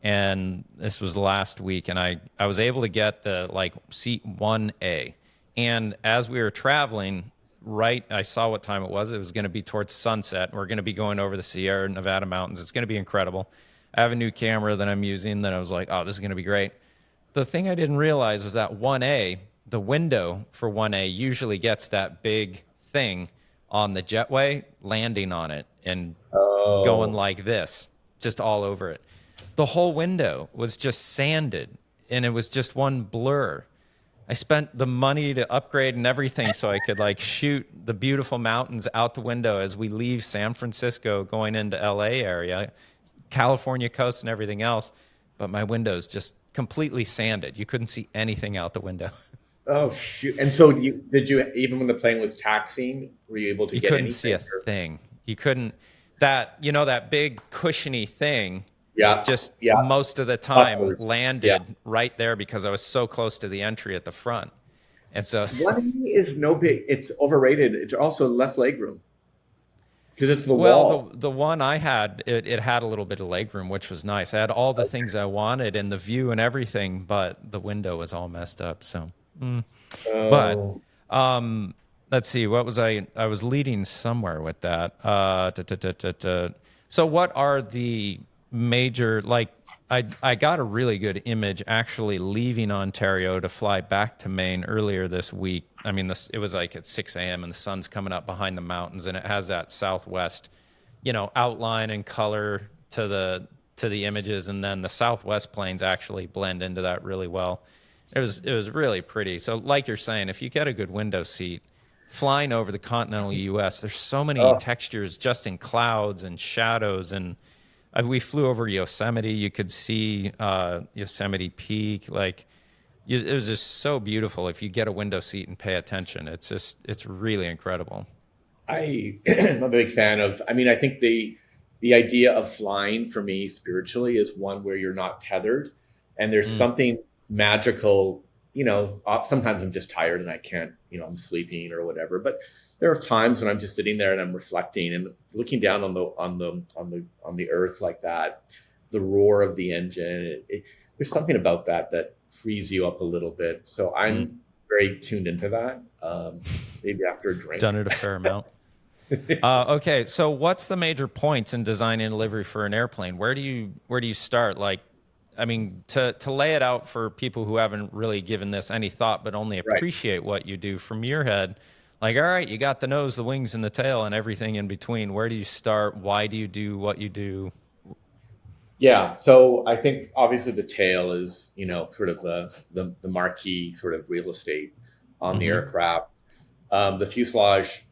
And this was last week. And I was able to get the seat 1A. And as we were traveling, I saw what time it was. It was going to be towards sunset. We're going to be going over the Sierra Nevada mountains. It's going to be incredible. I have a new camera that I'm using that I was like, oh, this is going to be great. The thing I didn't realize was that 1A, the window for 1A usually gets that big thing on the jetway landing on it and going like this, just all over it. The whole window was just sanded and it was just one blur. I spent the money to upgrade and everything so I could shoot the beautiful mountains out the window as we leave San Francisco going into LA area, California coast and everything else. But my window's just completely sanded. You couldn't see anything out the window. Oh shoot! And so, did you even when the plane was taxiing, were you able to get anything? You couldn't see a thing. You couldn't. That big cushiony thing. Most of the time landed right there because I was so close to the entry at the front, And so 1A is no big. It's overrated. It's also less legroom because it's the well, wall. the one I had, it had a little bit of legroom, which was nice. I had all the things I wanted and the view and everything, but the window was all messed up. So, but Oh, um, let's see, what was I was leading somewhere with that. So what are the major, like, I got a really good image actually leaving Ontario to fly back to Maine earlier this week. I mean, it was like at 6 a.m. and the sun's coming up behind the mountains, and it has that southwest, outline and color to the images, and then the southwest plains actually blend into that really well. It was really pretty. So, like you're saying, if you get a good window seat, flying over the continental U.S., there's so many oh, textures just in clouds and shadows. And we flew over Yosemite. You could see Yosemite Peak. Like, it was just so beautiful. If you get a window seat and pay attention, it's really incredible. I'm a big fan of. I mean, I think the idea of flying for me spiritually is one where you're not tethered, and there's Mm, something magical. Sometimes I'm just tired and I can't. I'm sleeping or whatever. But there are times when I'm just sitting there and I'm reflecting and looking down on the earth like that, the roar of the engine. There's something about that frees you up a little bit. So mm. I'm very tuned into that. Maybe after a Done drink. it a fair amount. Okay, so what's the major points in designing a livery for an airplane? Where do you start? Like, I mean, to lay it out for people who haven't really given this any thought, but only Right. appreciate what you do from your head. Like, all right, you got the nose, the wings, and the tail, and everything in between. Where do you start? Why do you do what you do? Yeah, so I think obviously the tail is, sort of the marquee sort of real estate on the Mm-hmm. aircraft. The fuselage,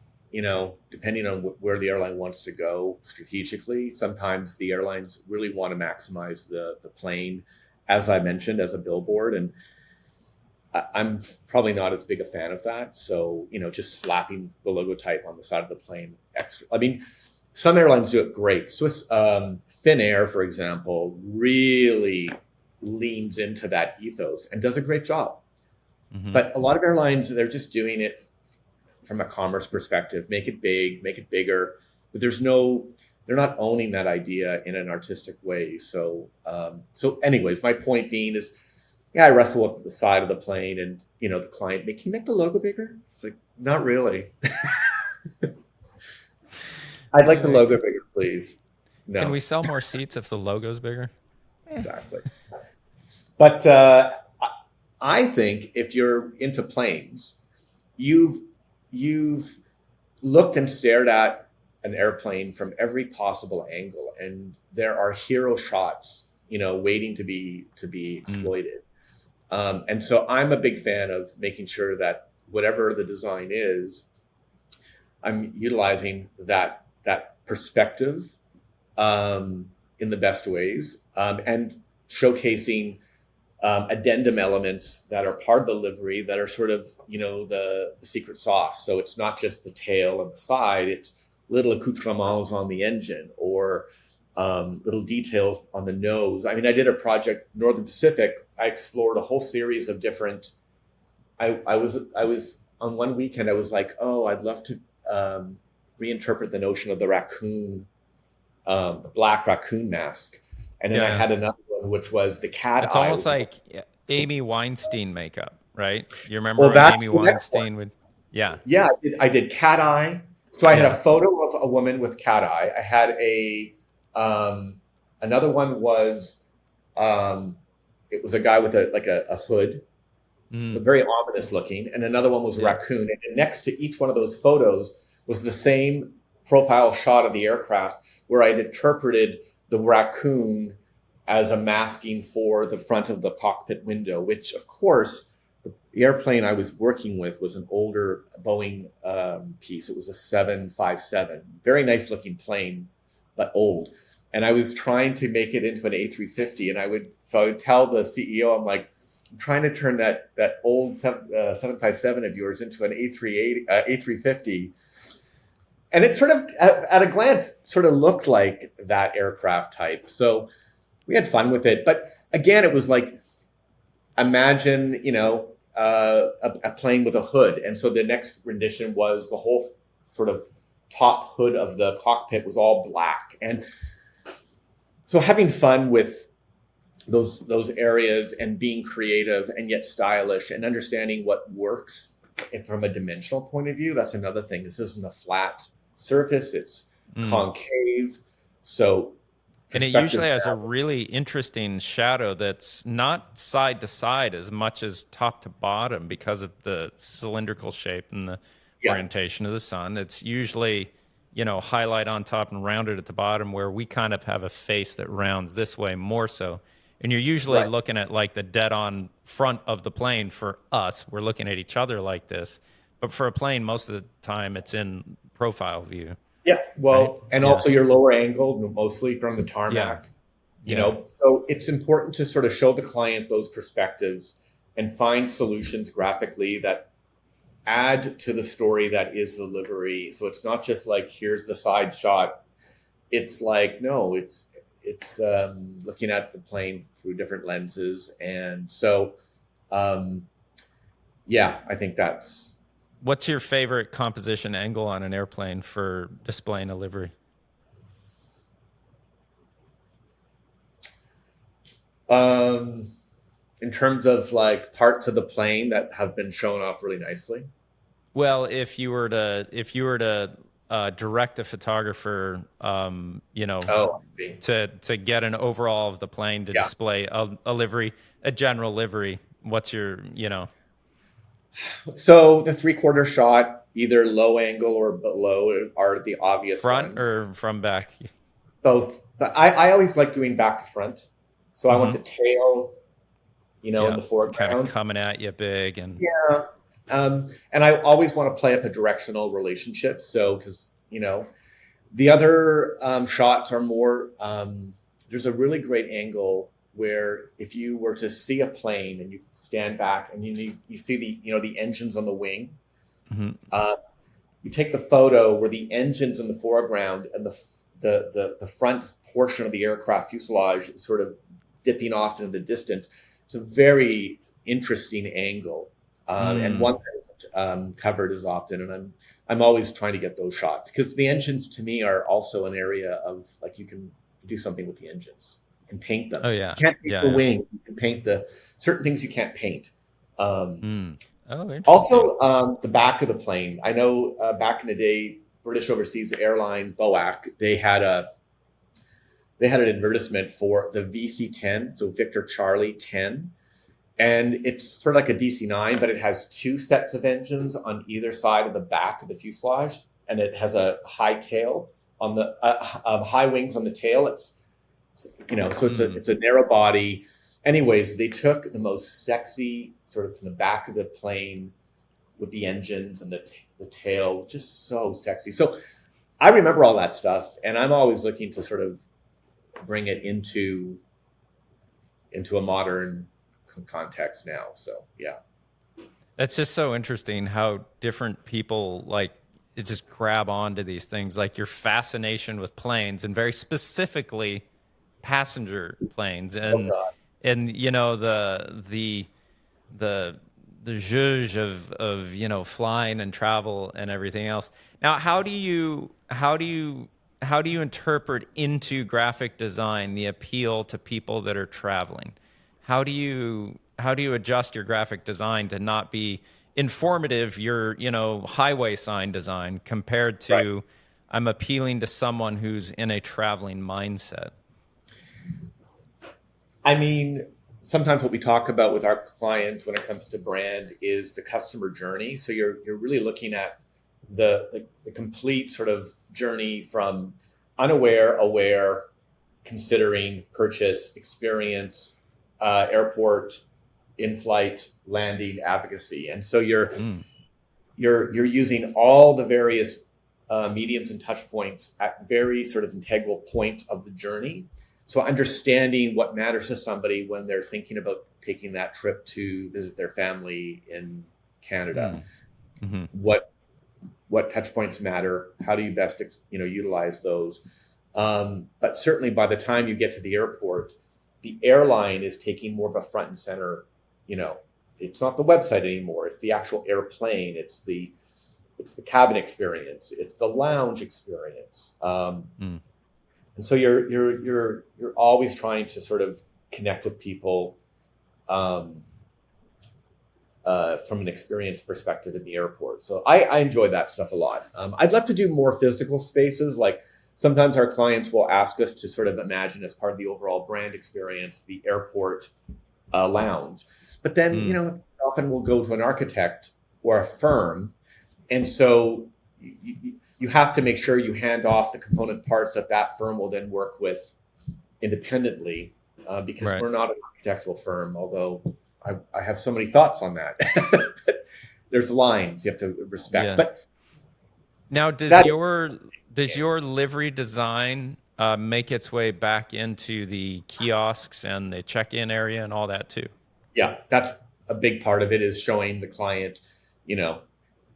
depending on where the airline wants to go strategically, sometimes the airlines really want to maximize the plane, as I mentioned, as a billboard. And I'm probably not as big a fan of that. So, just slapping the logo type on the side of the plane extra. I mean, some airlines do it great. Swiss Finnair, for example, really leans into that ethos and does a great job. Mm-hmm. But a lot of airlines, they're just doing it from a commerce perspective, make it big, make it bigger. But they're not owning that idea in an artistic way. So anyways, my point being is, yeah, I wrestle with the side of the plane and, the client, can you make the logo bigger? It's like, not really. I'd like the Uh, logo c- bigger, please. can No, we sell more seats if the logo's bigger? exactly. But I think if you're into planes, you've you've looked and stared at an airplane from every possible angle, and there are hero shots, waiting to be Mm, exploited. And so I'm a big fan of making sure that whatever the design is, I'm utilizing that perspective in the best ways, and showcasing addendum elements that are part of the livery that are sort of the secret sauce. So it's not just the tail and the side; it's little accoutrements on the engine or little details on the nose. I mean, I did a project Northern Pacific. I explored a whole series of different. I was on one weekend. I was like, oh, I'd love to reinterpret the notion of the raccoon, the black raccoon mask. And then I yeah. had another one, which was the cat It's eye. It almost was like, like Amy Weinstein makeup, right? You remember well, when Amy that's the next one. Weinstein would, yeah, Yeah, I did cat eye. So I had a yeah. photo of a woman with cat eye. I had um, another one was, it was a guy with a hood, Mm, very ominous looking. And another one was a yeah. raccoon. And next to each one of those photos was the same profile shot of the aircraft where I'd interpreted the raccoon as a masking for the front of the cockpit window, which, of course, the airplane I was working with was an older Boeing piece. It was a 757, very nice looking plane, but old. And I was trying to make it into an A350, and I would tell the CEO, I'm like, I'm trying to turn that old 757 of yours into an A350, and it sort of at a glance sort of looked like that aircraft type. So we had fun with it, but again, it was like, imagine a plane with a hood. And so the next rendition was the whole sort of top hood of the cockpit was all black. And so having fun with those areas and being creative and yet stylish and understanding what works from a dimensional point of view, that's another thing. This isn't a flat surface, it's concave. So and it usually has a really interesting shadow that's not side to side as much as top to bottom because of the cylindrical shape and the orientation of the sun. It's usually, highlight on top and rounded at the bottom, where we kind of have a face that rounds this way more so. And you're usually looking at like the dead on front of the plane. For us, we're looking at each other like this. But for a plane, most of the time it's in profile view. Yeah, well, right? And also you're lower angled, mostly from the tarmac. So it's important to sort of show the client those perspectives and find solutions graphically that add to the story that is the livery. So it's not just like, here's the side shot. It's like, no, it's looking at the plane through different lenses. And so, I think that's... What's your favorite composition angle on an airplane for displaying a livery? In terms of like parts of the plane that have been shown off really nicely. Well, if you were to direct a photographer, to get an overall of the plane to display a livery, a general livery, what's your, So the 3/4 shot, either low angle or below, are the obvious front ones. Or from back? Both. But I always like doing back to front. So I want the tail, in the foreground. Kind of coming at you big. And and I always want to play up a directional relationship. So, because, the other shots are more, there's a really great angle where if you were to see a plane and you stand back and you see the engines on the wing, you take the photo where the engine's in the foreground and the front portion of the aircraft fuselage is sort of dipping off into the distance. It's a very interesting angle, and one that isn't covered as often. And I'm always trying to get those shots because the engines to me are also an area of like you can do something with the engines. You can paint them. Oh yeah, you can't paint the wing. You can paint the certain things you can't paint. Also, the back of the plane. I know back in the day, British Overseas Airline BOAC, they had an advertisement for the VC-10, so Victor Charlie 10, and it's sort of like a DC-9, but it has two sets of engines on either side of the back of the fuselage, and it has a high tail on the high wings on the tail. So it's a narrow body. Anyways, they took the most sexy sort of from the back of the plane with the engines and the tail, just so sexy. So I remember all that stuff, and I'm always looking to sort of bring it into a modern context now. So yeah, that's just so interesting how different people like it just grab onto these things, like your fascination with planes and very specifically passenger planes and the zhuzh of flying and travel and everything else. Now, how do you interpret into graphic design the appeal to people that are traveling? How do you adjust your graphic design to not be informative, your highway sign design compared to I'm appealing to someone who's in a traveling mindset? I mean, sometimes what we talk about with our clients when it comes to brand is the customer journey. So you're really looking at the complete sort of journey from unaware, aware, considering, purchase, experience, airport, in-flight, landing, advocacy. And so you're using all the various mediums and touch points at very sort of integral points of the journey. So understanding what matters to somebody when they're thinking about taking that trip to visit their family in Canada, what touch points matter, how do you best utilize those? But certainly by the time you get to the airport, the airline is taking more of a front and center, it's not the website anymore. It's the actual airplane. It's the cabin experience. It's the lounge experience. And so you're always trying to sort of connect with people from an experience perspective in the airport. So I enjoy that stuff a lot. I'd love to do more physical spaces. Like sometimes our clients will ask us to sort of imagine as part of the overall brand experience, the airport lounge. But then, often we'll go to an architect or a firm. And so you have to make sure you hand off the component parts that firm will then work with independently, because we're not an architectural firm, although I have so many thoughts on that. But there's lines you have to respect. Yeah. But now, does your livery design make its way back into the kiosks and the check-in area and all that too? Yeah, that's a big part of it, is showing the client,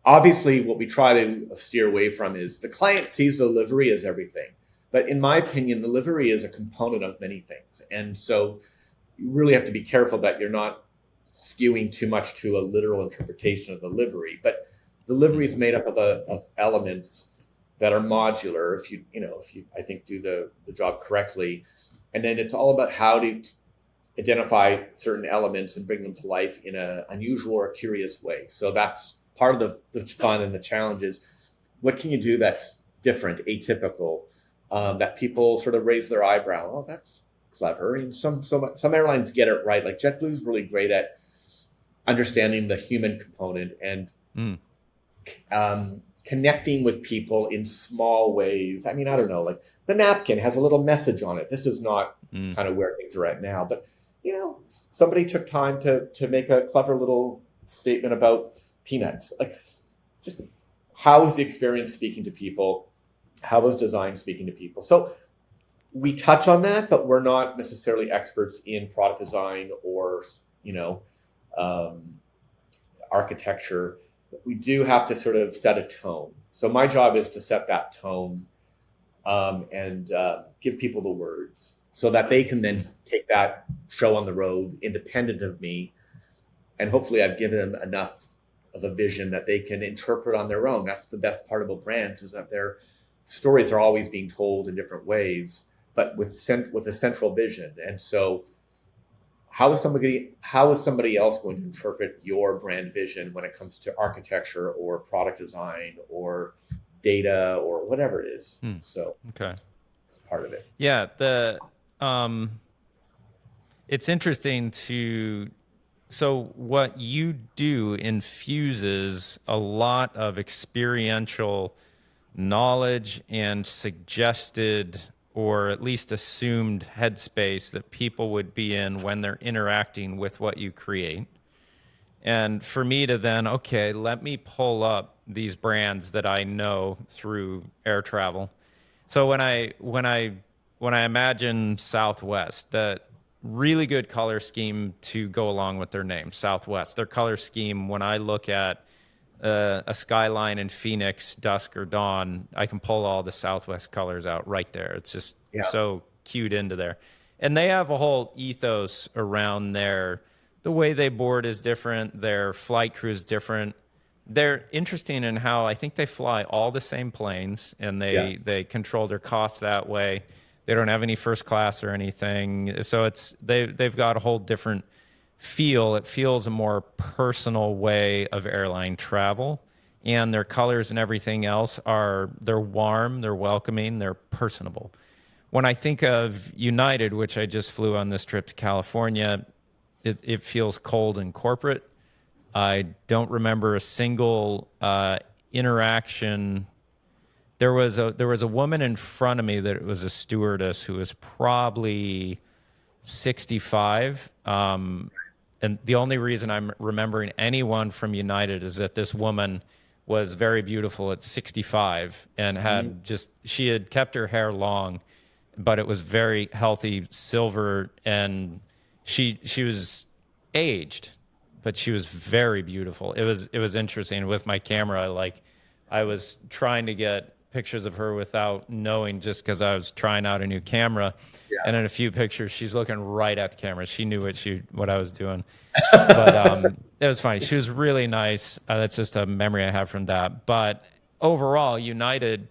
obviously what we try to steer away from is the client sees the livery as everything. But in my opinion, the livery is a component of many things. And so you really have to be careful that you're not skewing too much to a literal interpretation of the livery. But the livery is made up of elements that are modular if you I think do the job correctly. And then it's all about how to identify certain elements and bring them to life in an unusual or curious way. So that's part of the fun and the challenge is, what can you do that's different, atypical, that people sort of raise their eyebrow? Oh, that's clever. And some airlines get it right. Like JetBlue is really great at understanding the human component and connecting with people in small ways. I mean, I don't know, like the napkin has a little message on it. This is not kind of where things are at now, but somebody took time to make a clever little statement about peanuts. Like, just how is the experience speaking to people? How is design speaking to people? So we touch on that, but we're not necessarily experts in product design or architecture. But we do have to sort of set a tone. So my job is to set that tone and give people the words so that they can then take that show on the road independent of me. And hopefully I've given them enough of a vision that they can interpret on their own. That's the best part about brands, is that their stories are always being told in different ways, but with a central vision. And so how is somebody else going to interpret your brand vision when it comes to architecture or product design or data or whatever it is? So okay, it's part of it. Yeah, it's interesting so what you do infuses a lot of experiential knowledge and suggested, or at least assumed, headspace that people would be in when they're interacting with what you create. And for me to then, okay, let me pull up these brands that I know through air travel. So when I imagine Southwest, that really good color scheme to go along with their name, Southwest. Their color scheme, when I look at a skyline in Phoenix, dusk or dawn, I can pull all the Southwest colors out right there. It's just so cued into there. And they have a whole ethos around the way they board is different. Their flight crew is different. They're interesting in how I think they fly all the same planes, and they control their costs that way. They don't have any first class or anything. So they've got a whole different feel. It feels a more personal way of airline travel, and their colors and everything else they're warm, they're welcoming, they're personable. When I think of United, which I just flew on this trip to California, it feels cold and corporate. I don't remember a single interaction. There was a woman in front of me that was a stewardess who was probably 65. And the only reason I'm remembering anyone from United is that this woman was very beautiful at 65 and had she had kept her hair long, but it was very healthy silver, and she was aged, but she was very beautiful. It was interesting with my camera. I was trying to get pictures of her without knowing, just because I was trying out a new camera. Yeah. And in a few pictures, she's looking right at the camera. She knew what I was doing. But it was funny. She was really nice. That's just a memory I have from that. But overall, United,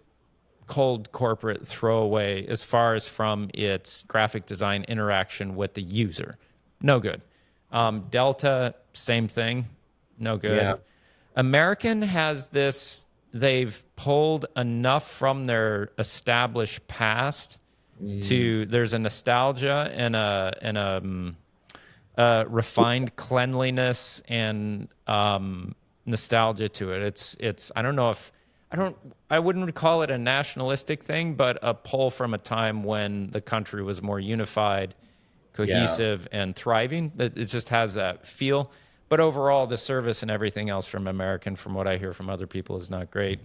cold corporate throwaway as far as from its graphic design interaction with the user. No good. Delta, same thing. No good. Yeah. American has this, they've pulled enough from their established past to, there's a nostalgia and a refined cleanliness and nostalgia to it. It's I don't know if I wouldn't call it a nationalistic thing, but a pull from a time when the country was more unified, cohesive, and thriving. It just has that feel. But overall, the service and everything else from American, from what I hear from other people, is not great.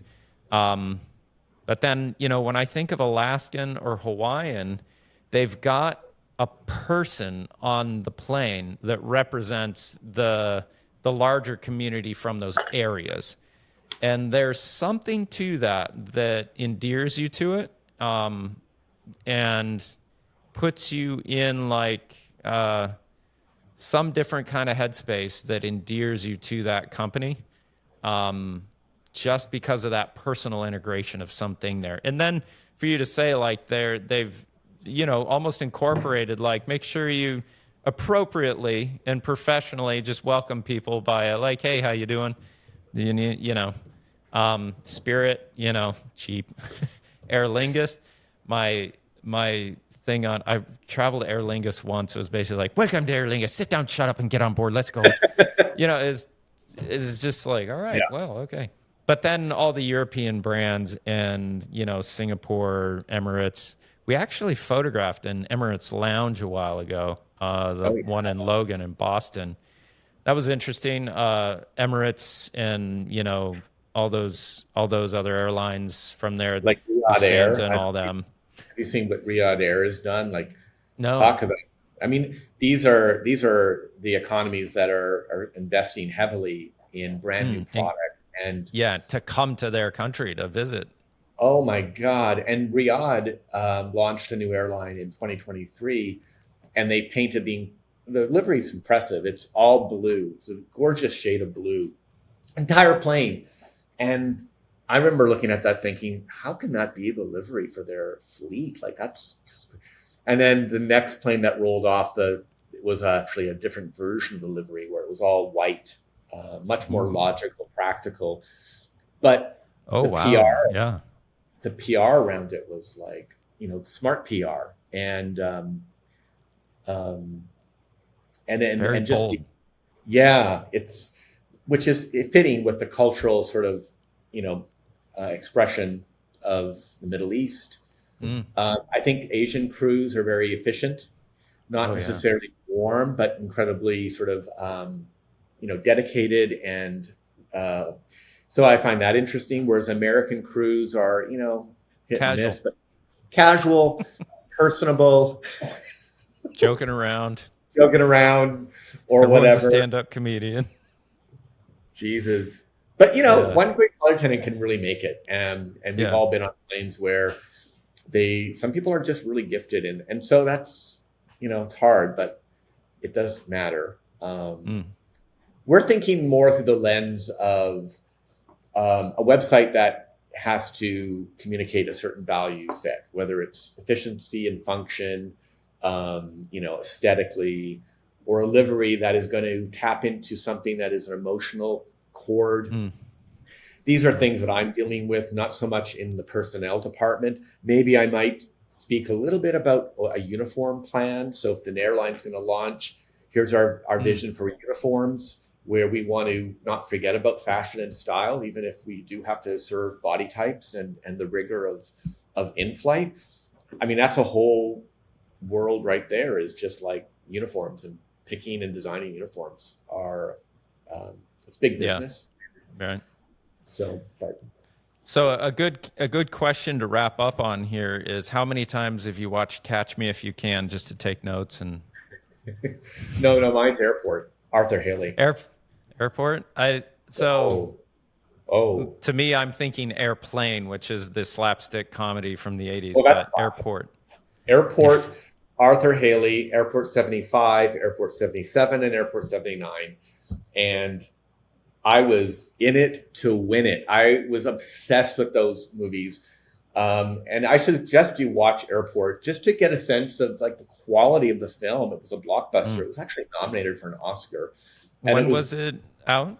But then, when I think of Alaskan or Hawaiian, they've got a person on the plane that represents the larger community from those areas. And there's something to that endears you to it, and puts you in like some different kind of headspace that endears you to that company, just because of that personal integration of something there. And then for you to say like they've almost incorporated, like, make sure you appropriately and professionally just welcome people by like, hey, how you doing? Do you need, Spirit, cheap. Aer Lingus, my thing on, I traveled to Aer Lingus once. It was basically like, welcome to Aer Lingus, sit down, shut up, and get on board. Let's go. Is just like, all right, well, okay. But then all the European brands and, Singapore, Emirates, we actually photographed in Emirates Lounge a while ago, one in Logan in Boston. That was interesting. Emirates and, all those other airlines from there, like Riyadh Air and all them. Have you seen what Riyadh Air has done? Like, no. Talk about. I mean, these are the economies that are investing heavily in brand new product and to come to their country to visit. Oh my God! And Riyadh launched a new airline in 2023, and they painted the livery is impressive. It's all blue. It's a gorgeous shade of blue, entire plane. And I remember looking at that thinking, how can that be the livery for their fleet? Like, that's just... And then the next plane that rolled off it was actually a different version of the livery where it was all white, much more logical, practical. But PR, the PR around it was like, smart PR and very just bold. It's, which is fitting with the cultural sort of, expression of the Middle East. I think Asian crews are very efficient, not necessarily warm, but incredibly sort of, dedicated. And so I find that interesting. Whereas American crews are, hit casual, and miss, but casual, personable, joking around, or whatever. A stand-up comedian. Jesus. But, one great flight attendant can really make it. And we've all been on planes where some people are just really gifted. And so that's, it's hard, but it does matter. We're thinking more through the lens of a website that has to communicate a certain value set, whether it's efficiency and function, aesthetically, or a livery that is going to tap into something that is an emotional chord. These are things that I'm dealing with, not so much in the personnel department. Maybe I might speak a little bit about a uniform plan. So if the airline's going to launch, here's our vision for uniforms, where we want to not forget about fashion and style, even if we do have to serve body types and the rigor of in-flight. I mean, that's a whole world right there, is just like uniforms, and picking and designing uniforms are, it's big business. Yeah. Right. So a good question to wrap up on here is, how many times have you watched Catch Me If You Can, just to take notes? And no, mine's Airport. Arthur Haley. Airport. Oh, To me, I'm thinking Airplane, which is the slapstick comedy from the 80s, well, that's but classic. Airport. Airport, Arthur Haley, Airport 75, Airport 77, and Airport 79. And I was in it to win it. I was obsessed with those movies. And I suggest you watch Airport just to get a sense of like the quality of the film. It was a blockbuster. It was actually nominated for an Oscar. And When was it out?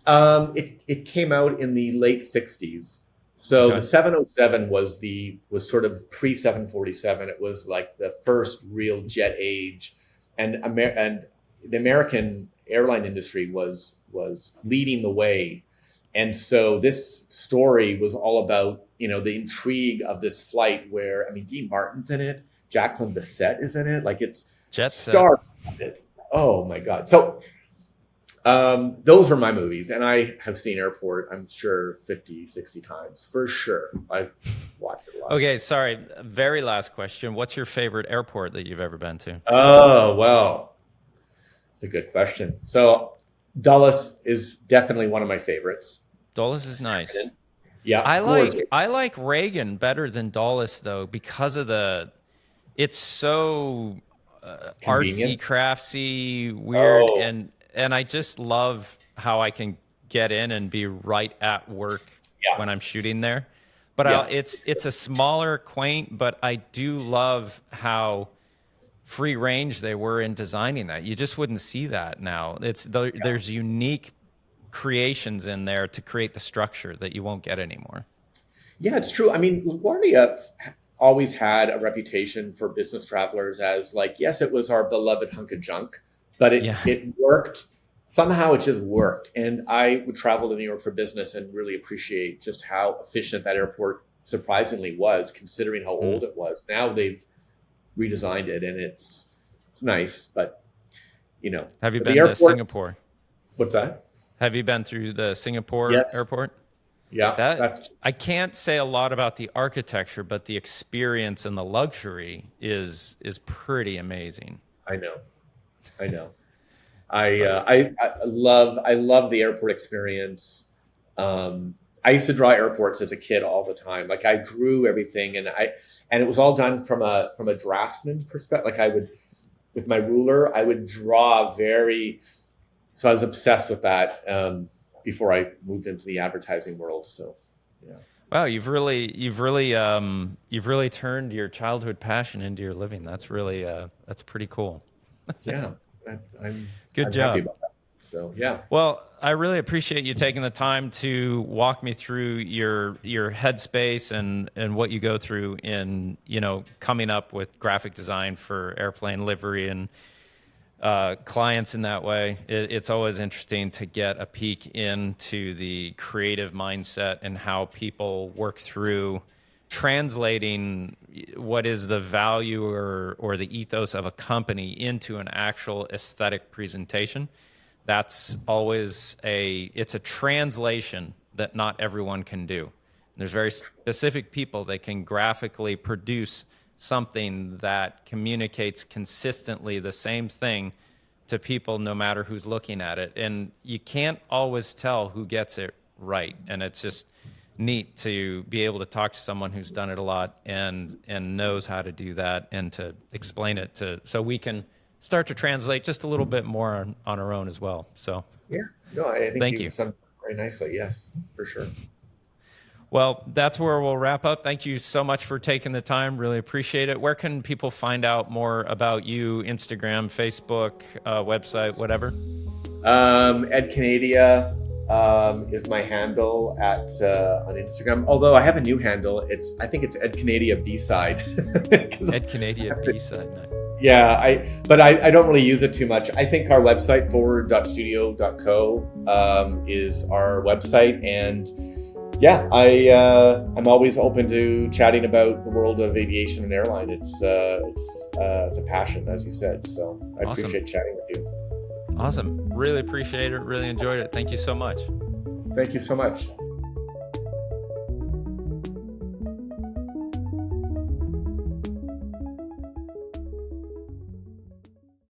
It came out in the late 60s. So Okay. the 707 was sort of pre 747. It was like the first real jet age, and the American airline industry was leading the way. And so this story was all about, the intrigue of this flight where, I mean, Dean Martin's in it, Jacqueline Bisset is in it, like it's Jet Set. stars. Oh my God. So those are my movies, and I have seen Airport, I'm sure 50, 60 times for sure. I've watched it a lot. Okay, sorry. Very last question. What's your favorite airport that you've ever been to? Oh, well, it's a good question. So Dulles is definitely one of my favorites. Dulles is nice. Yeah, I like Reagan better than Dulles though, because of it's so artsy, craftsy, weird, and I just love how I can get in and be right at work when I'm shooting there. But it's a smaller, quaint, but I do love how free range they were in designing that. You just wouldn't see that now. There's unique creations in there to create the structure that you won't get anymore. Yeah, it's true. I mean, LaGuardia always had a reputation for business travelers as like, yes, it was our beloved hunk of junk, but it worked. Somehow it just worked. And I would travel to New York for business and really appreciate just how efficient that airport surprisingly was, considering how old it was. Now they've redesigned it and it's nice, but Have you been to Singapore? What's that? Have you been through the Singapore airport? Yeah. I can't say a lot about the architecture, but the experience and the luxury is pretty amazing. I know. I love the airport experience. I used to draw airports as a kid all the time. Like I drew everything, and it was all done from a draftsman's perspective. Like I would, with my ruler, I would draw so I was obsessed with that before I moved into the advertising world. So, yeah. Wow, you've really turned your childhood passion into your living. That's pretty cool. Yeah, I'm job. Happy about that. So, yeah. Well, I really appreciate you taking the time to walk me through your headspace and what you go through in coming up with graphic design for airplane livery and clients in that way. It's always interesting to get a peek into the creative mindset and how people work through translating what is the value or the ethos of a company into an actual aesthetic presentation. That's always it's a translation that not everyone can do. There's very specific people that can graphically produce something that communicates consistently the same thing to people no matter who's looking at it. And you can't always tell who gets it right. And it's just neat to be able to talk to someone who's done it a lot and knows how to do that and to explain it so we can start to translate just a little bit more on our own as well. So yeah, no, I think thank you. Summed very nicely. Yes, for sure. Well, that's where we'll wrap up. Thank you so much for taking the time. Really appreciate it. Where can people find out more about you? Instagram, Facebook, website, whatever? Ed Canadia is my handle on Instagram. Although I have a new handle. I think it's Ed Canadia B-side. Ed Canadia B-side. Nice. Yeah, but I don't really use it too much. I think our website forward.studio.co is our website, and yeah, I'm always open to chatting about the world of aviation and airline. It's a passion, as you said. So I appreciate chatting with you. Awesome. Really appreciate it. Really enjoyed it. Thank you so much. Thank you so much.